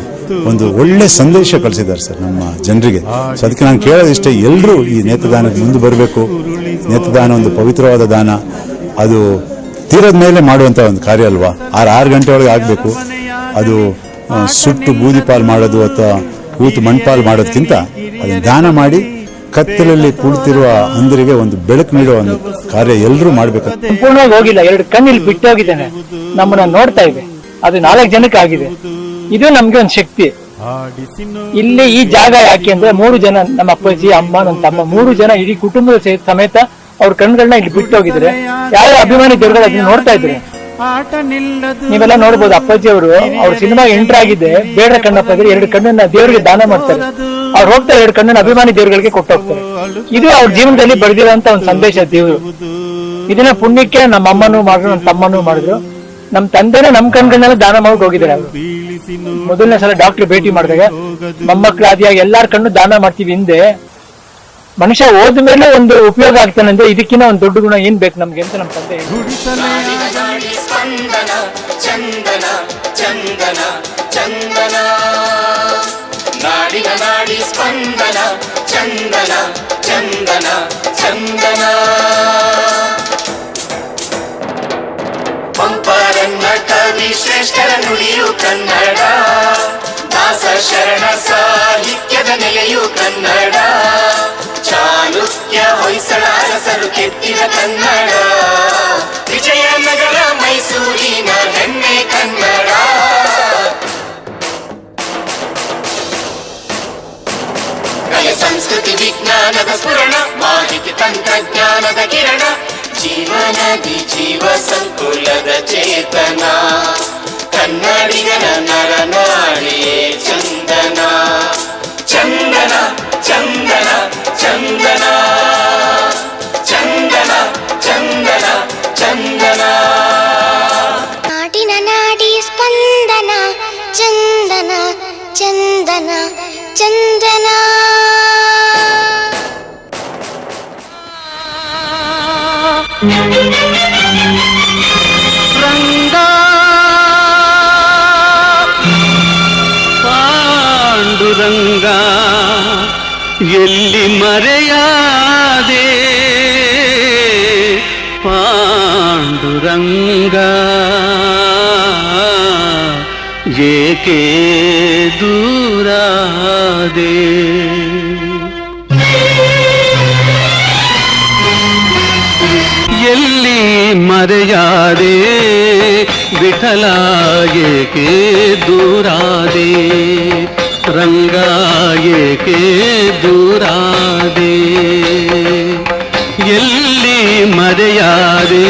ಒಂದು ಒಳ್ಳೆ ಸಂದೇಶ ಕಳಿಸಿದ್ದಾರೆ ಸರ್ ನಮ್ಮ ಜನರಿಗೆ. ಸೊ ಅದಕ್ಕೆ ನಾನು ಕೇಳೋದಿಷ್ಟೇ, ಎಲ್ಲರೂ ಈ ನೇತ್ರದಾನಕ್ಕೆ ಮುಂದೆ ಬರಬೇಕು. ನೇತ್ರದಾನ ಒಂದು ಪವಿತ್ರವಾದ ದಾನ. ಅದು ತೀರದ ಮೇಲೆ ಮಾಡುವಂಥ ಒಂದು ಕಾರ್ಯ ಅಲ್ವಾ. 6 ಗಂಟೆ ಒಳಗೆ ಆಗಬೇಕು. ಅದು ಸುಟ್ಟು ಬೂದಿ ಪಾಲು ಮಾಡೋದು ಅಥವಾ ಕೂತು ಮಣ್ಪಾಲು ಮಾಡೋದಕ್ಕಿಂತ ಅದನ್ನು ದಾನ ಮಾಡಿ ಕತ್ತಲಲ್ಲಿ ಕುಳಿತಿರುವ ಅಂಧರಿಗೆ ಒಂದು ಬೆಳಕು ನೀಡುವ ಒಂದು ಕಾರ್ಯ ಎಲ್ಲರೂ ಮಾಡಬೇಕು. ಸಂಪೂರ್ಣವಾಗಿ ಹೋಗಿಲ್ಲ, 2 ಕಣ್ಣಲ್ಲಿ ಬಿಟ್ಟು ಹೋಗಿದ್ದಾನೆ, ನಮ್ಮನ್ನ ನೋಡ್ತಾ ಇದೆ. ಅದು 4 ಜನಕ್ಕೆ ಆಗಿದೆ. ಇದು ನಮ್ಗೆ ಒಂದು ಶಕ್ತಿ. ಇಲ್ಲಿ ಈ ಜಾಗ ಯಾಕೆ ಅಂದ್ರೆ 3 ಜನ, ನಮ್ಮ ಅಪ್ಪಾಜಿ, ಅಮ್ಮ, ನನ್ನ ತಮ್ಮ, 3 ಜನ ಇಡೀ ಕುಟುಂಬದ ಸಮೇತ ಅವ್ರ ಕಣ್ಗಳನ್ನ ಇಲ್ಲಿ ಬಿಟ್ಟು ಹೋಗಿದ್ರೆ ಯಾವ ಅಭಿಮಾನಿ ದೇವರುಗಳು ಅದನ್ನ ನೋಡ್ತಾ ಇದ್ರೆ ನೀವೆಲ್ಲ ನೋಡ್ಬೋದು. ಅಪ್ಪಾಜಿ ಅವರು ಅವ್ರ ಸಿನಿಮಾಗೆ ಎಂಟರ್ ಆಗಿದ್ದೆ, ಬೇಡ ಕಣ್ಣಪ್ಪ ಇದ್ರೆ 2 ಕಣ್ಣನ್ನ ದೇವರಿಗೆ ದಾನ ಮಾಡ್ತಾರೆ. ಅವ್ರು ಹೋಗ್ತಾರೆ 2 ಕಣ್ಣನ್ನ ಅಭಿಮಾನಿ ದೇವರುಗಳಿಗೆ ಕೊಟ್ಟು ಹೋಗ್ತಾರೆ. ಇದು ಅವ್ರ ಜೀವನದಲ್ಲಿ ಬರೆದಿರೋಂತ ಒಂದು ಸಂದೇಶ ದೇವರು. ಇದನ್ನ ಪುಣ್ಯಕ್ಕೆ ನಮ್ಮ ಅಮ್ಮನೂ ಮಾಡಿದ್ರು, ನಮ್ಮ ತಮ್ಮನೂ ಮಾಡಿದ್ರು, ನಮ್ ತಂದೆನೇ ನಮ್ ಕಣ್ಗಳನ್ನೆಲ್ಲ ದಾನ ಮಾಡಿ ಹೋಗಿದ್ದಾರೆ. ಅವರು ಮೊದಲನೇ ಸಲ ಡಾಕ್ಟರ್ ಭೇಟಿ ಮಾಡಿದಾಗ ಮೊಮ್ಮಕ್ಕಳು ಆದಿಯಾಗಿ ಎಲ್ಲಾರ ಕಣ್ಣು ದಾನ ಮಾಡ್ತೀವಿ. ಹಿಂದೆ ಮನುಷ್ಯ ಹೋದ ಮೇಲೆ ಒಂದು ಉಪಯೋಗ ಆಗ್ತಾನೆ ಅಂದ್ರೆ ಇದಕ್ಕಿಂತ ಒಂದು ದೊಡ್ಡ ಗುಣ ಏನ್ ಬೇಕು ನಮ್ಗೆ ಅಂತ ನಮ್ಮ ತಂದೆ ಪಂಪರನ್ನ ಕವಿ ಶ್ರೇಷ್ಠರ ನುಡಿಯು ಕನ್ನಡ, ದಾಸ ಶರಣ ಸಾಹಿತ್ಯದ ನೆಲೆಯು ಕನ್ನಡ, ಚಾಲುಕ್ಯ ಹೊಯ್ಸಳ ಅರಸರು ಕೆತ್ತಿದ ಕನ್ನಡ, ವಿಜಯನಗರ ಮೈಸೂರಿನ ಹೆಮ್ಮೆ ಕನ್ನಡ. ಕಲೆ ಸಂಸ್ಕೃತಿ ವಿಜ್ಞಾನದ ಸ್ಫುರಣ, ಮಾಹಿತಿ ತಂತ್ರಜ್ಞಾನದ ಕಿರಣ, ಜೀವನದಿ ಜೀವ ಸಂಕುಲದ ಚೇತನ, ಕನ್ನಡಿಗನ ನರನಾಡಿಯೇ ಚಂದನ, ಚಂದನ ಚಂದನ ಚಂದನ ಚಂದನ ಚಂದನ ಚಂದನ. ನಾಡಿನ ನಾಡಿ ಸ್ಪಂದನ, ಚಂದನ ಚಂದನ ಚಂದನ. ರಂಗ ಪಾಂಡುರಂಗ ಎಲ್ಲಿ ಮರೆಯಾದೆ, ಪಾಂಡುರಂಗ ಏಕೆ ದೂರಾದೆ. ಎಲ್ಲಿ ಮರೆಯಾದೆ ವಿಠಲ ಏಕೆ ದೂರಾದೆ, ರಂಗ ಏಕೆ ದೂರಾದೆ, ಎಲ್ಲಿ ಮರೆಯಾದೆ.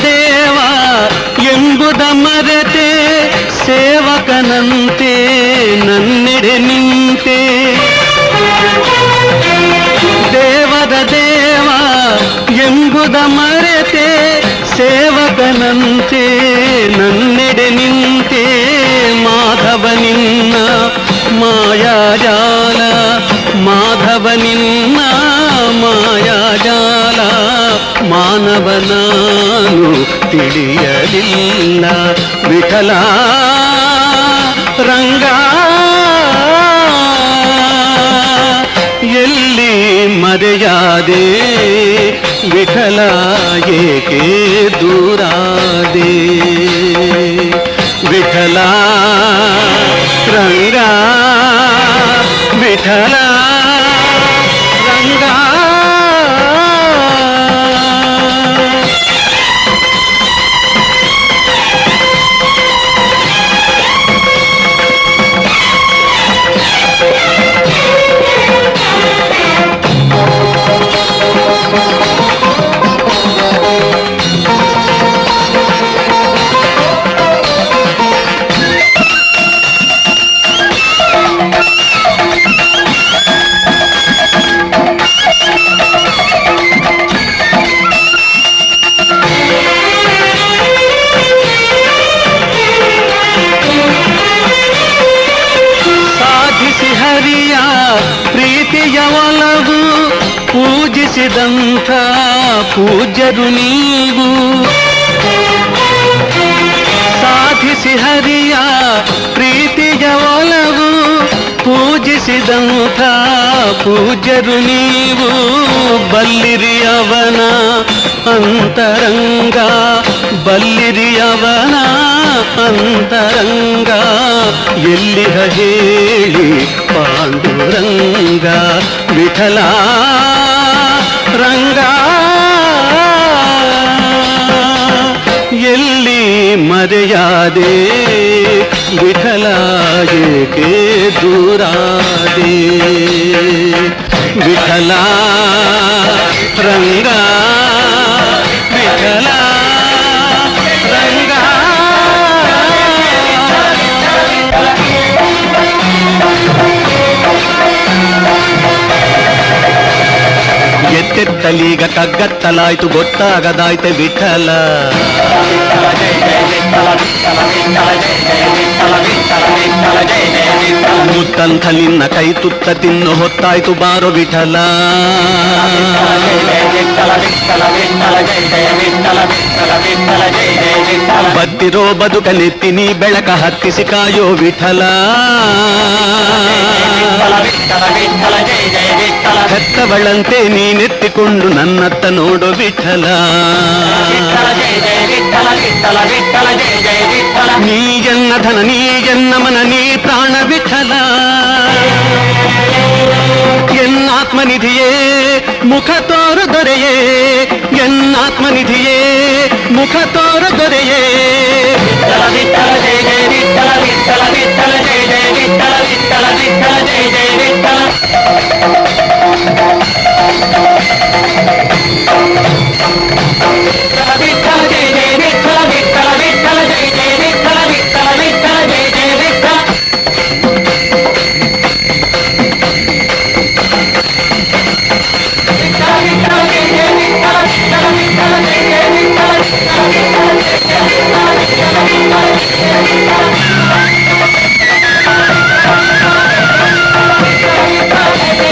ದೇವ ಎಂಬುದ ಮರೆತೆ ಸೇವಕನಂತೆ ನನ್ನೆಡೆ ನಿಂತೆ, ದೇವದ ದೇವ ಎಂಬುದ ಮರೆತೆ ಸೇವಕನಂತೆ ನನ್ನೆಡೆ ನಿಂತೆ, ಮಾಧವ ನಿನ್ನ ಮಾಯಾಜಾಲ, ಮಾಧವ ನಿನ್ನ ಮಾಯಾಜಾಲ, ಮಾನವ ನಾನು ತಿಳಿಯಲಿಲ್ಲ, ವಿಠಲ ರಂಗ ಎಲ್ಲಿ ಮರೆಯಾದೆ, ವಿಠಲ ಏಕೆ ದೂರಾದೆ, ವಿಠಲ ರಂಗ ವಿಠಲ ರಂಗ. ಹರಿಯ ಪ್ರೀತಿಯ ಒಲವು ಪೂಜಿಸಿದಂಥ ಪೂಜ್ಯರು ನೀವು. ಸಾಧಿಸಿ ಹರಿಯ ಪ್ರೀತಿಯ ಒಲವು ಪೂಜಿಸಿದಂಥ ಪೂಜ್ಯರು ನೀವು. ಬಲ್ಲಿರಿ ಅವನ ಅಂತರಂಗ, ಬಲ್ಲಿರಿ ಅವನ ಅಂತರಂಗ, ಎಲ್ಲಿಹ ಹೇಳಿ ಪಾಂಡುರಂಗ ವಿಠಲ ರಂಗ. ಎಲ್ಲಿ ಮರೆಯಾದೆ ವಿಠಲ ಏಕೆ ದೂರಾದೆ, ವಿಠಲ ರಂಗ ವಿಠಲ ರಂಗ. ಎತ್ತೆತ್ತಲೀಗ ಕಗ್ಗತ್ತಲಾಯ್ತು ಗೊತ್ತಾಗದಾಯ್ತೆ ವಿಠಲ. ಮುತ್ತಂಥ ನಿನ್ನ ಕೈ ತುತ್ತ ತಿನ್ನು ಹೊತ್ತಾಯ್ತು ಬಾರೋ ವಿಠಲ. ಬತ್ತಿರೋ ಬದುಕ ನೆತ್ತಿನಿ ಬೆಳಕ ಹತ್ತಿಸಿ ಕಾಯೋ ವಿಠಲ. ಹೆತ್ತವಳಂತೆ ನೀನೆತ್ತಿಕೊಂಡು ನನ್ನತ್ತ ನೋಡೋ ವಿಠಲ. ನೀ ಎನ್ನ ಧನ ನೀ ಎನ್ನ ಮನ ನೀ ಪ್ರಾಣ ವಿಠಲ. ಎನ್ನಾತ್ಮನಿಧಿಯೇ ಮುಖ ತೋರ ದೊರೆಯೇ, ಎನ್ನಾತ್ಮನಿಧಿಯೇ ಮುಖ ತೋರ ದೊರೆಯೇ. ವಿಠಲ ವಿಠಲ ಜಯ ಜಯ ವಿಠಲ, ವಿಠಲ ವಿಠಲ ಜಯ ಜಯ ವಿಠಲ, ವಿಠಲ ವಿಠಲ ಜಯ ಜಯ ವಿಠಲ. ವಿಠಲ ಜಯ ಜಯ ವಿಠಲ, ವಿಠಲ ವಿಠಲ ಜಯ ಜಯ ವಿಠಲ, ವಿಠಲ ವಿಠಲ ಜಯ ಜಯ ವಿಠಲ.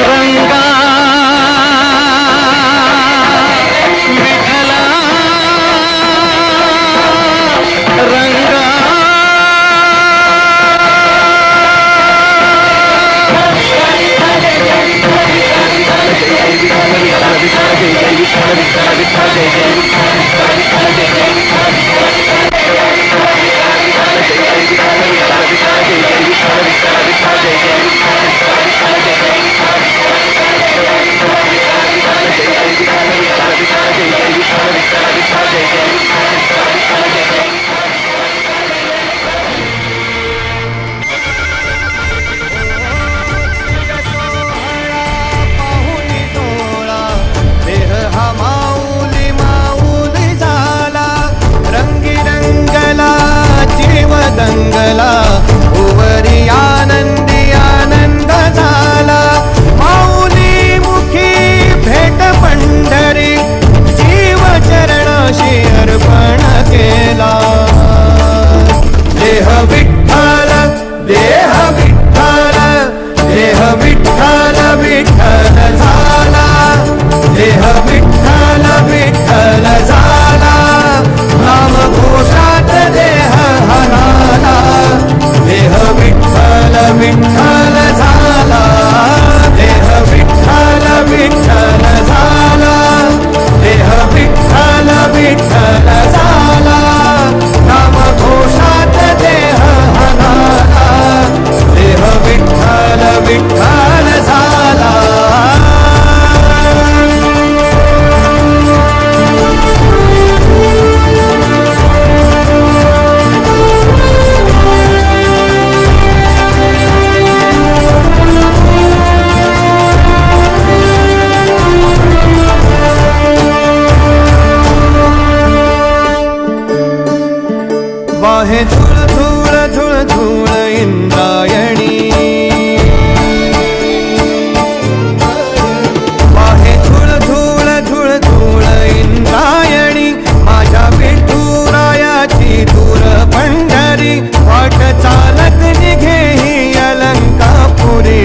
ರಂಗ ವಿಠಲ ರಂಗ. देह हा माऊली माऊली झाला,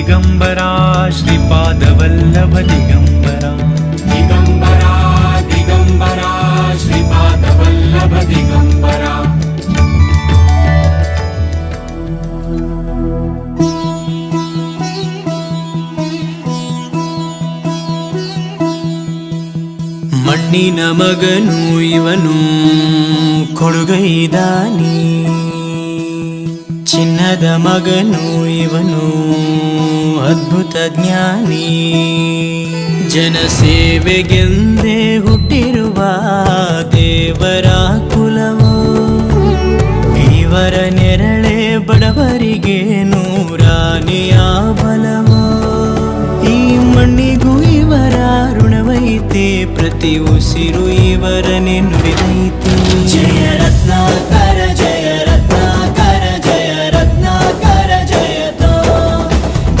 ದಿಗಂಬರಾ ಶ್ರೀಪಾದವಲ್ಲಭ ದಿಗಂಬರಾ ದಿಗಂಬರಾ ದಿಗಂಬರಾ ಶ್ರೀಪಾದವಲ್ಲಭ ದಿಗಂಬರಾ ಮಣ್ಣಿನ ಮಗನು ಇವನು ಕೊಡುಗೈದಾನಿ, ಚಿನ್ನದ ಮಗನು ಇವನು ಅದ್ಭುತ ಜ್ಞಾನಿ. ಜನಸೇವೆಗೆಂದೇ ಹುಟ್ಟಿರುವ ದೇವರ ಕುಲವೋ, ಇವರ ನೆರಳೆ ಬಡವರಿಗೆ ನೂರಾನೆಯ ಬಲವೋ. ಈ ಮಣ್ಣಿಗೂ ಇವರ ಋಣವೈತೆ, ಪ್ರತಿ ಉಸಿರು ಇವರನೆ ನುಡಿದೈತೆ. ಜಯ ರತ್ನಾಕರ ಜಯ ರತ್ನಾಕರ ಜಯ ರತ್ನಾಕರ ಜಯತೋ,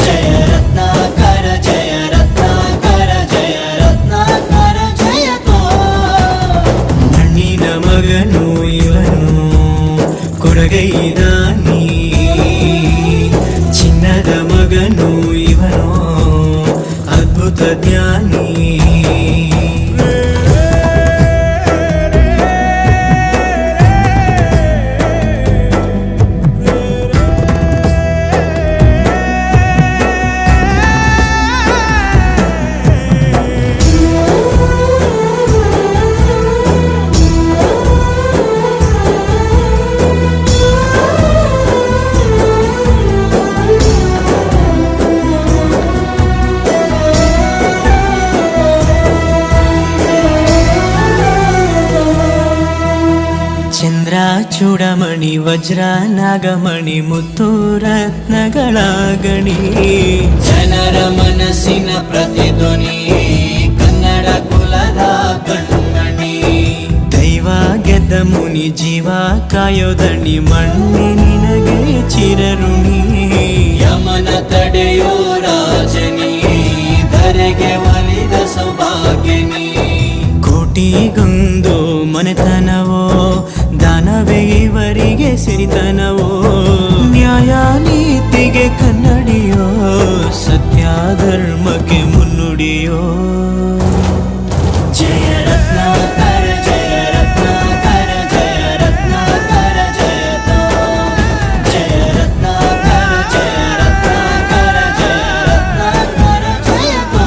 ಜಯ ರತ್ನಾಕರ ಜಯ ರತ್ನಾಕರ ಜಯ ರತ್ನಾಕರ ಜಯತೋ. ಮಣ್ಣಿನ ಮಗನು ಇವನು ಕೊಡಗೈದಾನಿ, ಚಿನ್ನದ ಮಗನು ಇವನು ಅದ್ಭುತ ಜ್ಞಾನಿ. ಚಂದ್ರ ಚೂಡಮಣಿ ವಜ್ರ ನಾಗಮಣಿ ಮುತ್ತು ರತ್ನಗಳ ಗಣಿ, ಜನರ ಮನಸ್ಸಿನ ಪ್ರತಿಧ್ವನಿ ಕನ್ನಡ ಕುಲದ ಕಣ್ಮಣಿ. ದೈವ ಗೆದ್ದ ಮುನಿ ಜೀವ ಕಾಯೋದಣಿ, ಮಣ್ಣಿ ನಿನಗೆ ಚಿರಋಣಿ. ಯಮನ ತಡೆಯೋ ರಾಜನಿ, ಧರೆಗೆ ಒಲಿದ ಸೌಭಾಗ್ಯನಿ. ಕೋಟಿಗೊಂದು ಮನೆತನವೋ, ದಾನವೇ ಇವರಿಗೆ ಸಿರಿತನವೋ. ನ್ಯಾಯ ನೀತಿಗೆ ಕನ್ನಡಿಯೋ, ಸತ್ಯ ಧರ್ಮಕ್ಕೆ ಮುನ್ನುಡಿಯೋ. ಜಯ ರತ್ನಾಕರ ಜಯ ರತ್ನಾಕರ ಜಯ ರತ್ನಾಕರ ಜಯತೋ, ಜಯ ರತ್ನಾಕರ ಜಯ ರತ್ನಾಕರ ಜಯ ರತ್ನಾಕರ ಜಯತೋ.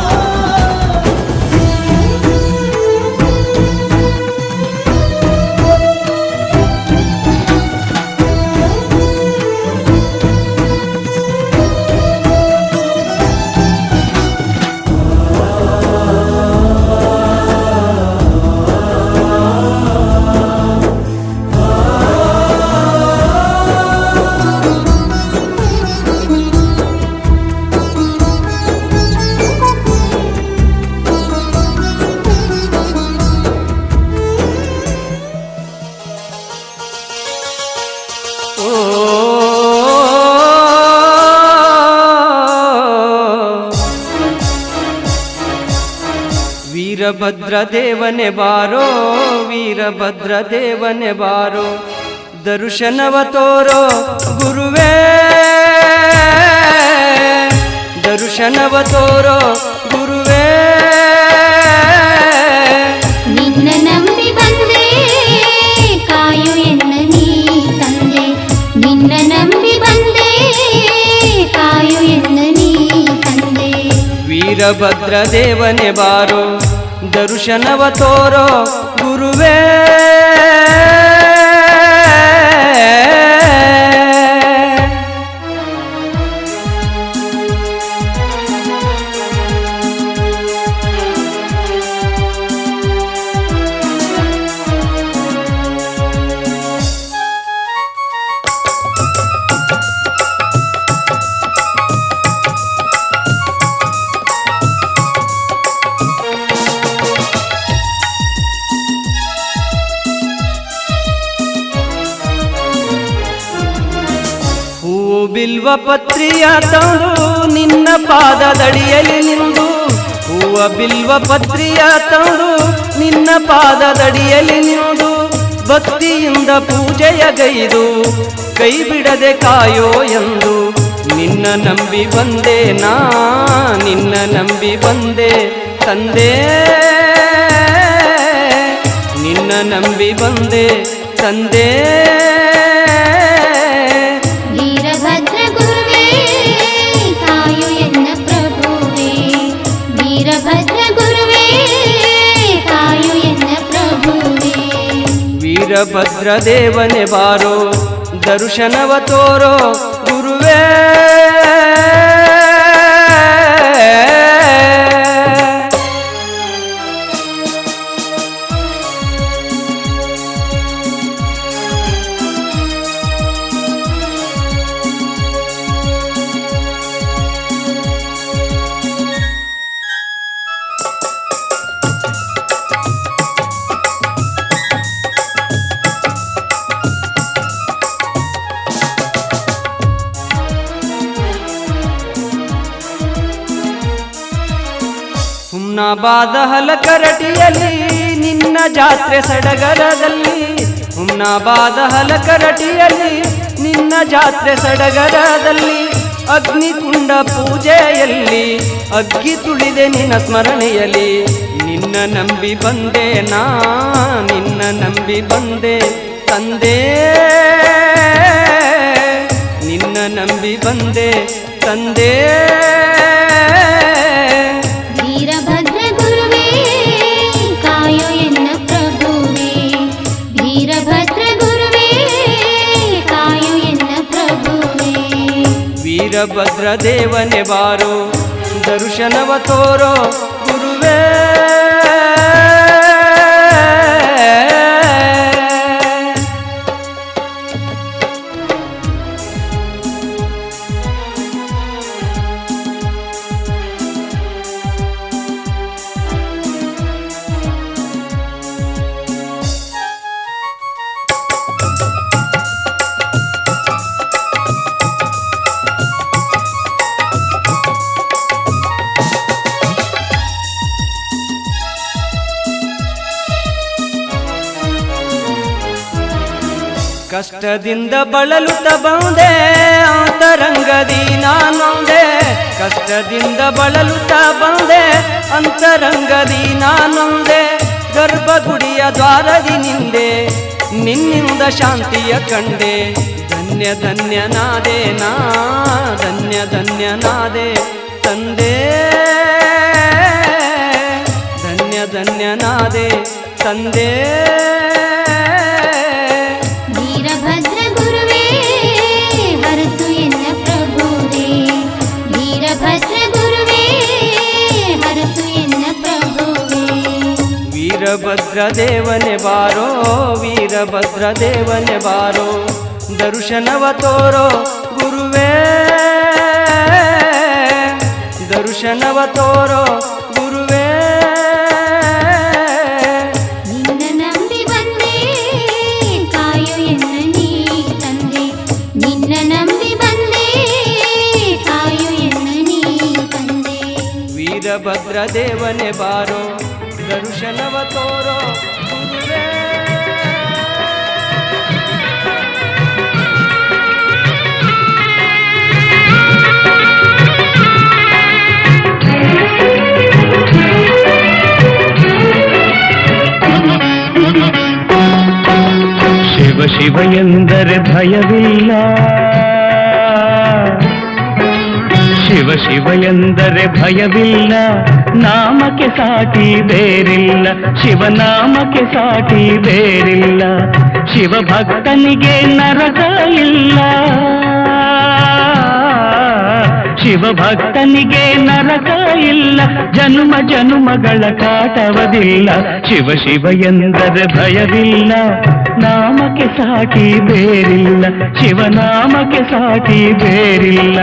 ವೀರಭದ್ರ ದೇವನೆ ಬಾರೋ, ವೀರಭದ್ರ ದೇವನೆ ಬಾರೋ, ದರ್ಶನವ ತೋರೋ ಗುರುವೇ, ದರ್ಶನವ ತೋರೋ ಗುರುವೇ. ನಿನ್ನ ನಂಬಿ ಬಂದೆ ಕಾಯು ಎನ್ನ ನೀ ತಂದೆ, ನಿನ್ನ ನಂಬಿ ಬಂದೆ ಕಾಯು ಎನ್ನ ನೀ ತಂದೆ. ವೀರಭದ್ರ ದೇವನೆ ಬಾರೋ, ದರ್ಶನವ ತೋರೋ ಗುರುವೇ. ಬಿಲ್ವ ಪತ್ರಿಯ ತಂದು ನಿನ್ನ ಪಾದದಡಿಯಲ್ಲಿ ನಿಂದು, ಹೂವ ಬಿಲ್ವ ಪತ್ರಿಯ ತಂದು ನಿನ್ನ ಪಾದದಡಿಯಲ್ಲಿ ನಿಂದು, ಭಕ್ತಿಯಿಂದ ಪೂಜೆಯ ಗೈದು ಕೈ ಬಿಡದೆ ಕಾಯೋ ಎಂದು ನಿನ್ನ ನಂಬಿ ಬಂದೆ ನಾ ನಿನ್ನ ನಂಬಿ ಬಂದೆ ತಂದೆ ನಿನ್ನ ನಂಬಿ ಬಂದೆ ತಂದೆ ವೀರಭದ್ರ ಗುರುವೇ ಕಾಯು ಎನ್ನ ಪ್ರಭುವೇ ವೀರಭದ್ರ ಗುರುವೇ ಕಾಯು ಎನ್ನ ಪ್ರಭುವೇ ವೀರಭದ್ರ ದೇವನೇ ಬಾರೋ ದರ್ಶನವ ತೋರೋ ಗುರುವೇ ಹುಮ್ನಾಬಾದ ಹಲಕರಟಿಯಲ್ಲಿ ನಿನ್ನ ಜಾತ್ರೆ ಸಡಗರದಲ್ಲಿ ಹುಮ್ನಾಬಾದ ಹಲಕರಟಿಯಲ್ಲಿ ನಿನ್ನ ಜಾತ್ರೆ ಸಡಗರದಲ್ಲಿ ಅಗ್ನಿಕುಂಡ ಪೂಜೆಯಲ್ಲಿ ಅಗ್ಗಿ ತುಳಿದೆ ನಿನ್ನ ಸ್ಮರಣೆಯಲ್ಲಿ ನಿನ್ನ ನಂಬಿ ಬಂದೆ ನಾ ನಿನ್ನ ನಂಬಿ ಬಂದೆ ತಂದೆ ನಿನ್ನ ನಂಬಿ ಬಂದೆ ತಂದೆ ವೀರಭದ್ರ ಗುರುವೇ ಕಾಯೋ ಎನ್ನ ಪ್ರಭುವೇ ವೀರಭದ್ರ ಗುರುವೇ ಕಾಯೋ ಎನ್ನ ಪ್ರಭುವೇ ವೀರಭದ್ರ ದೇವನೇ ಬಾರೋ ದರ್ಶನವ ತೋರೋ ಗುರುವೇ ಕಷ್ಟದಿಂದ ಬಳಲುತ್ತ ಬಂದೆ ಅಂತರಂಗದಿ ನಾನೊಂದೆ ಕಷ್ಟದಿಂದ ಬಳಲುತ್ತ ಬಂದೆ ಅಂತರಂಗದಿ ನಾನೊಂದೆ ಗರ್ಭಗುಡಿಯ ದ್ವಾರದಿ ನಿಂದೆ ನಿನ್ನಿಂದ ಶಾಂತಿಯ ಕಂಡೆ ಧನ್ಯ ಧನ್ಯನಾದೆ ನಾ ಧನ್ಯ ಧನ್ಯನಾದೆ ತಂದೆ ಧನ್ಯ ಧನ್ಯನಾದೆ ತಂದೆ ವೀರಭದ್ರ ಗುರುವೇ ಹರಸು ಎನ್ನ ಪ್ರಭುವೇ ವೀರಭದ್ರ ಗುರುವೇ ಹರಸು ಎನ್ನ ಪ್ರಭುವೇ ವೀರಭದ್ರ ದೇವನೇ ಬಾರೋ ವೀರಭದ್ರ ದೇವನೇ ಬಾರೋ ದರ್ಶನವ ತೋರೋ ಗುರುವೇ ದರ್ಶನವ ತೋರೋ ಗುರುವೇ ನಿನ್ನ ನಂಬಿ ಬಂದೆ ಕಾಯು ಎನ್ನ ನೀ ತಂದೆ ನಿನ್ನ ನಂಬಿ ಬಂದೆ ಕಾಯು ಎನ್ನ ನೀ ತಂದೆ ವೀರಭದ್ರ ದೇವನೇ ಬಾರೋ ದರ್ಶನವ ತೋರೋ ಗುರುವೇ ಶಿವ ಶಿವ ಎಂದರೆ ಭಯವಿಲ್ಲ ಶಿವ ಶಿವ ಎಂದರೆ ಭಯವಿಲ್ಲ ನಾಮಕ್ಕೆ ಸಾಟಿ ಬೇರಿಲ್ಲ ಶಿವನಾಮಕ್ಕೆ ಸಾಟಿ ಬೇರಿಲ್ಲ ಶಿವ ಭಕ್ತನಿಗೆ ನರಕ ಇಲ್ಲ ಶಿವ ಭಕ್ತನಿಗೆ ನರಕ ಇಲ್ಲ ಜನುಮ ಜನುಮಗಳ ಕಾಟವದಿಲ್ಲ ಶಿವ ಶಿವ ಎಂದರೆ ಭಯವಿಲ್ಲ ನಾಮಕ್ಕೆ ಸಾಟಿ ಬೇರಿಲ್ಲ ಶಿವನಾಮಕ್ಕೆ ಸಾಟಿ ಬೇರಿಲ್ಲ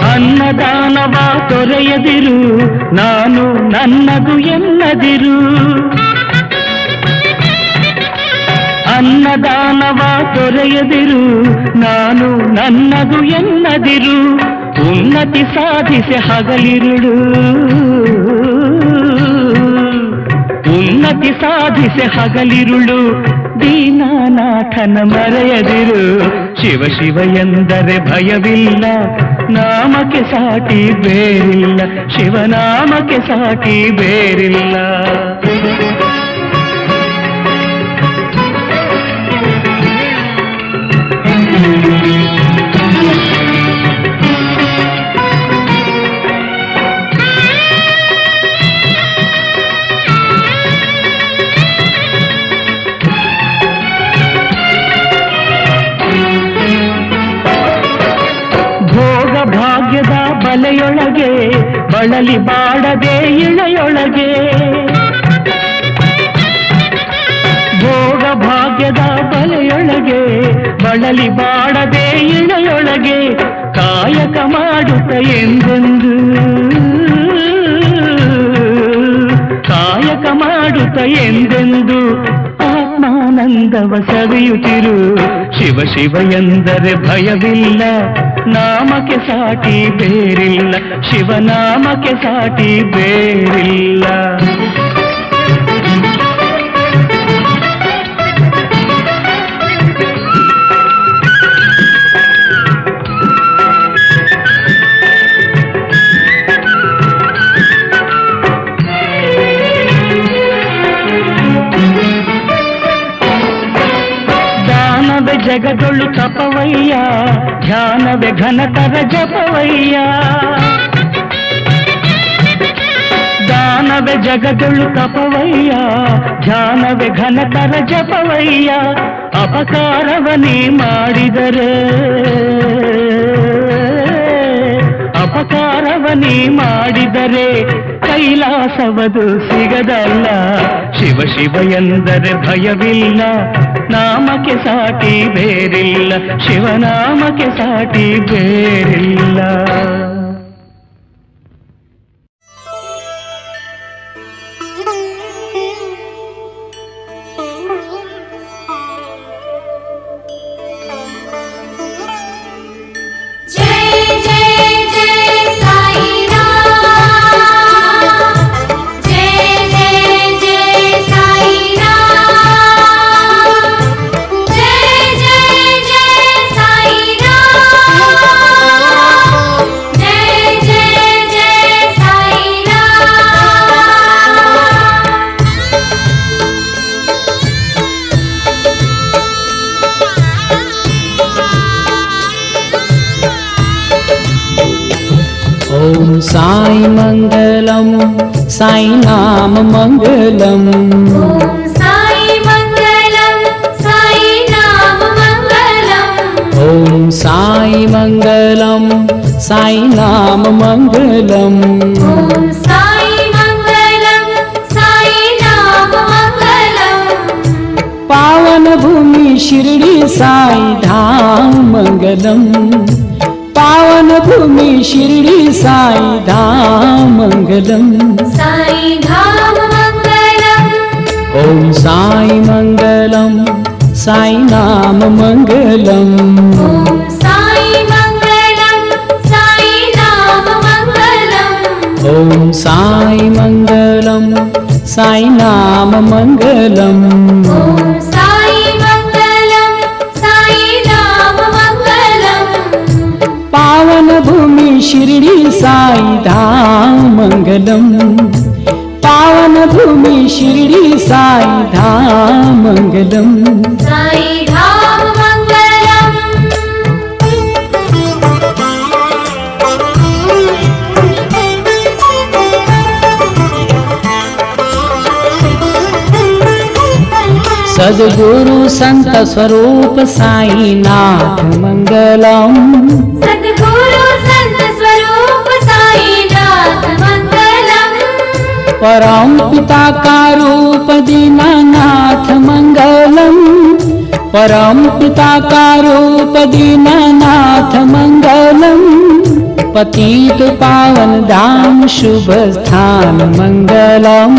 ಅನ್ನದಾನವ ತೊರೆಯದಿರು ನಾನು ನನ್ನದು ಎನ್ನದಿರು ಅನ್ನದಾನವ ತೊರೆಯದಿರು, ನಾನು ನನ್ನದು ಎನ್ನದಿರು, ಉನ್ನತಿ ಸಾಧಿಸಿ ಹಗಲಿರುಳು, ಉನ್ನತಿ ಸಾಧಿಸಿ ಹಗಲಿರುಳು, ದೀನನಾಥನ ಮರೆಯದಿರು. ಶಿವ ಶಿವ ಎಂದರೆ ಭಯವಿಲ್ಲ, ನಾಮಕ್ಕೆ ಸಾಟಿ ಬೇರಿಲ್ಲ, ಶಿವನಾಮಕ್ಕೆ ಸಾಟಿ ಬೇರಿಲ್ಲ. ಭಾಗ್ಯದ ಬಲೆಯೊಳಗೆ ಬಳಲಿ ಬಾಡದೆ ಇಳೆಯೊಳಗೆ, ಭೋಗ ಭಾಗ್ಯದ ಬಲೆಯೊಳಗೆ ಬಳಲಿ ಬಾಡದೆ ಇಳೆಯೊಳಗೆ, ಕಾಯಕ ಮಾಡುತ್ತ ಎಂದೆಂದು, ಕಾಯಕ ಮಾಡುತ್ತ ಎಂದೆಂದು ಆತ್ಮಾನಂದವ ಸವಿಯುತ್ತಿರು. ಶಿವ ಶಿವ ಎಂದರೆ ಭಯವಿಲ್ಲ, ನಾಮಕ್ಕೆ ಸಾಟಿ ಬೇರಿಲ್ಲ, ಶಿವನಾಮಕ್ಕೆ ಸಾಟಿ ಬೇರಿಲ್ಲ. ದಾನವೇ ಜಗದೊಳು ತಪವಯ್ಯ, ಧ್ಯಾನವೇ ಘನತರ ಜಪವಯ್ಯ, ದಾನವೇ ಜಗದೊಳು ತಪವಯ್ಯ, ಧ್ಯಾನವೇ ಘನತರ ಜಪವಯ್ಯ. ಅಪಕಾರವನೇ ಮಾಡಿದರೆ, ಅಪಕಾರವನೇ ಮಾಡಿದರೆ ಕೈಲಾಸವದು ಸಿಗದಲ್ಲ. ಶಿವ ಶಿವ ಎಂದರೆ ಭಯವಿಲ್ಲ, ನಾಮಕ್ಕೆ ಸಾಟಿ ಬೇರಿಲ್ಲ, ಶಿವನಾಮಕ್ಕೆ ಸಾಟಿ ಬೇರಿಲ್ಲ. ओम साई मंगलम साई नाम मंगलम, ओम साई मंगलम साई नाम मंगलम, ओम साई मंगलम साई नाम मंगलम, ओम साई मंगलम साई नाम मंगलम. पावन भूमि शिरडी साई धाम मंगलम, पावन भूमि शिरडी साई धाम मंगलम, साई धाम मंगलम. ओम साई मंगलम साई नाम मंगलम, ओम साई मंगलम साई नाम मंगलम, ओम साई मंगलम साई नाम मंगलम, ओम साई मंगलम साई नाम मंगलम. पावन भूमि शिरडी साई धाम मंगलम, पावन भूमि शिरडी साई धाम मंगलम, साई धाम मंगलम. सद्गुरु संत स्वरूप साई नाथ मंगलम, सद्गुरु संत स्वरूप साई नाथ मंगलम, परम पिता का रूप दीनानाथ मंगलम, परम पिता का रूप दीनानाथ मंगलम, पतित पावन धाम शुभ स्थान मंगलम,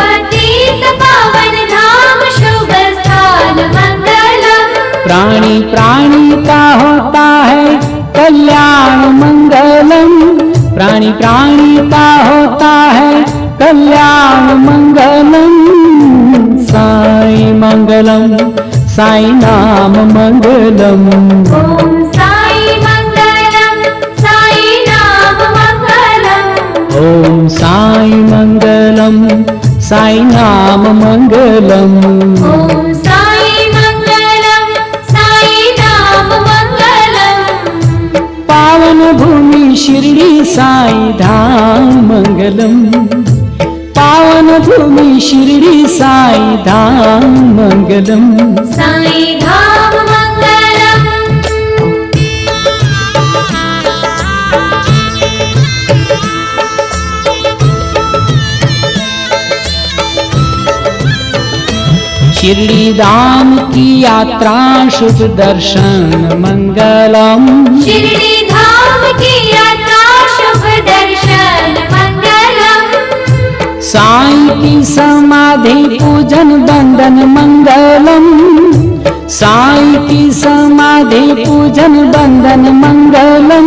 पतित पावन धाम शुभ स्थान मंगलम. प्राणी का होता है कल्याण मंगलम, प्राणी प्राणी का होता है कल्याण मंगलम। साई मंगलम, साई नाम मंगलम। ओम साई मंगलम, साई नाम मंगलम। ओम साई मंगलम, साई नाम मंगलम। ओम साई मंगलम, साई नाम मंगलम। पावन भूमि शिरडी साई धाम मंगलम, पावन भूमि शिरडी साई धाम मंगलम। साई धाम मंगलम। शिरडी धाम की यात्रा शुभ दर्शन मंगलम, शिरडी धाम की यात्रा शुभ दर्शन मंगलम। साईं की समाधि पूजन बंदन मंगलम, साईं की समाधि पूजन बंदन मंगलम।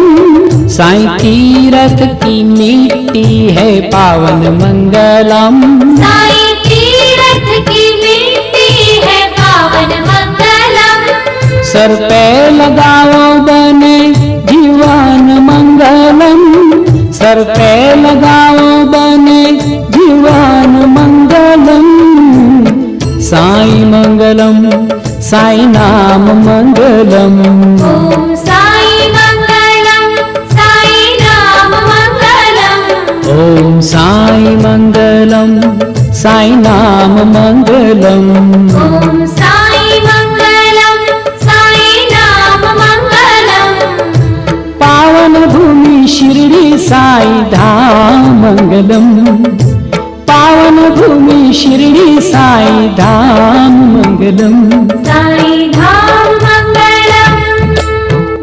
साईं तीरथ की मिट्टी है पावन मंगलम, साईं तीरथ की मिट्टी है पावन मंगलम। सर पे लगाओ बने जीवन मंगलम, सर पे लगाओ बने जीवन मंगलम। साई मंगलम, साई नाम मंगलम। ओम साई मंगलम, साई नाम मंगलम। ओम साई मंगलम, साई नाम मंगलम। ओम साई मंगलम, साई नाम मंगलम। पावन भूमि शिरडी साई धाम मंगलम, पावन भूमि शिरडी साई धाम मंगलम। साई धाम मंगलम।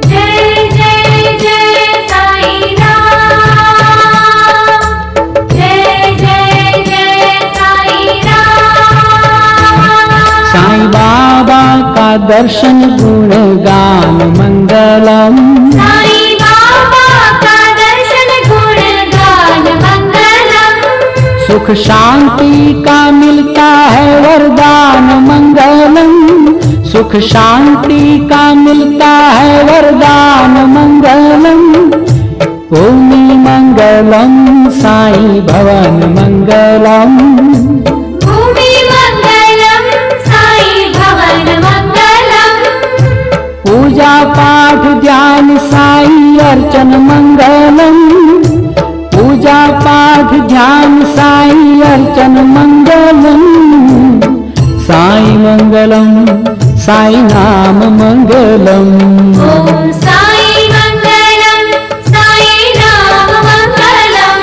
जय जय जय साई राम, जय जय जय साई राम। साईं बाबा का दर्शन गुणगान मंगलम, साईं बाबा का दर्शन गुणगान मंगलम। सुख शांति का मिलता है वरदान मंगलम, सुख शांति का मिलता है वरदान मंगलम। भूमि मंगलम, साईं भवन मंगलम। भूमि मंगलम, साईं भवन मंगलम। पूजा पाठ ध्यान साई अर्चन मंगलम, पूजा पाठ ध्यान साई अर्चन मंगलम। साई मंगलम, साई नाम मंगलम। ओम साई मंगलम, साई नाम मंगलम।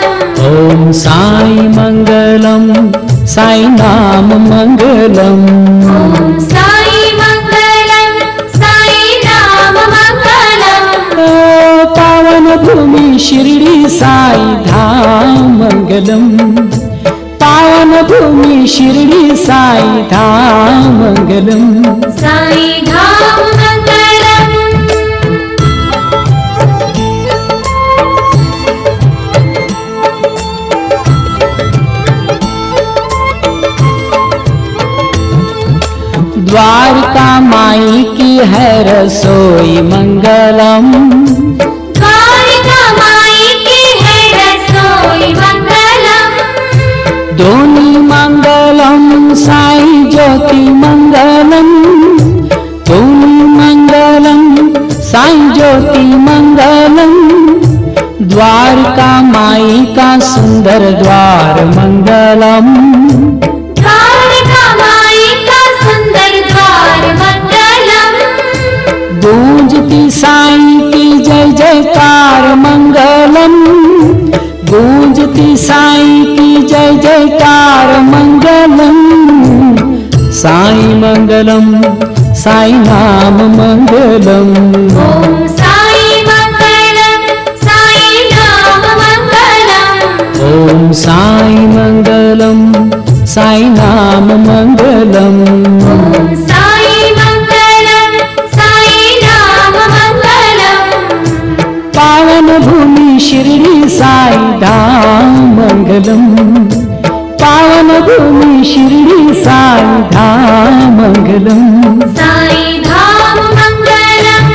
ओम साई मंगलम, साई नाम मंगलम। ओम साई मंगलम, साई नाम मंगलम। पावन भूमि शिरडी साई धाम मंगलम, पावन भूमि शिरडी साई धाम मंगलम। साई धाम मंगलम। द्वारका माई की है रसोई मंगलम, द्वारका माई की है रसोई मंगलम। धोनी मंगलम, साई ज्योति मंगलम। धोनी मंगलम, साई ज्योति मंगलम। द्वारका माई का सुंदर द्वार मंगलम, द्वारका माई का सुंदर द्वार मंगलम। गूंजती साई की जय जयकार मंगलम, गूंजती साई की जय जयकार मंगलम। साई मंगलम, साई नाम मंगलम। ओम साई मंगलम, साई नाम मंगलम। ओम साई मंगलम, साई नाम मंगलम। ओम साई मंगलम, साई शिरडी साई धाम मंगलम, पावन भूमि शिरडी साई धाम मंगलम, साई धाम मंगलम।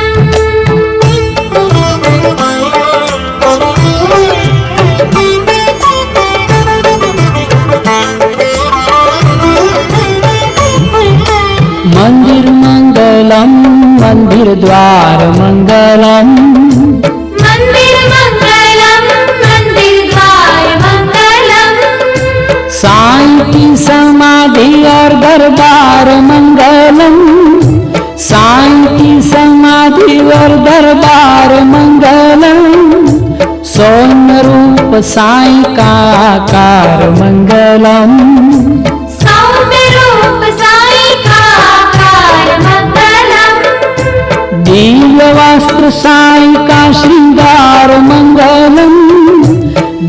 मंदिर मंगलम, मंदिर द्वार मंगलम, मंदिर मंगलम, मंदिर द्वार मंगलम, साईं की समाधि और दरबार मंगलम, साईं की समाधि और दरबार मंगलम, सोन रूप साईं का आकार मंगलम, सौम्य रूप साईं का आकार मंगलम, दिव्य वस्त्र साईं का श्रृंगार मंगलम,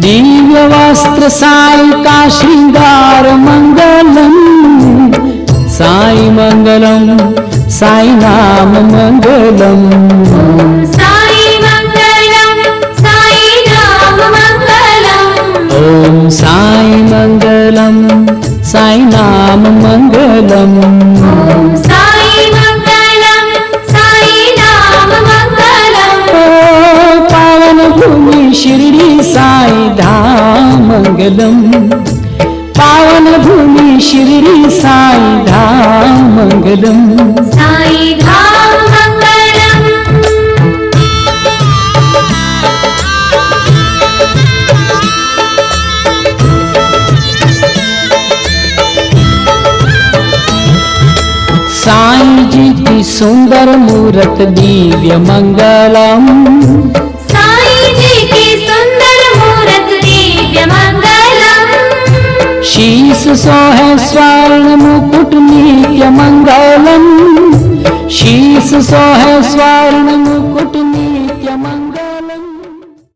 दिव्य वस्त्र साईं का श्रृंगार मंगलम, साईं मंगलम, साईं नाम मंगलम, साई मंगलम, साई नाम मंगलम, ओम साईं मंगलम, साईं नाम मंगलम, साई मंगलम, साई नाम मंगलम, ओ पावन भूमि शिरडी साई धाम मंगलम, पावन भूमि शिरडी साई धाम मंगलम, साई धाम मंगलम। साईं जी की सुंदर मूरत दिव्य मंगलम, साई जी की सुंदर मूरत दिव्य मंगलम, शीश सोहे स्वर्ण मुकुट नित्य मंगलम, शीश सोहे स्वर्ण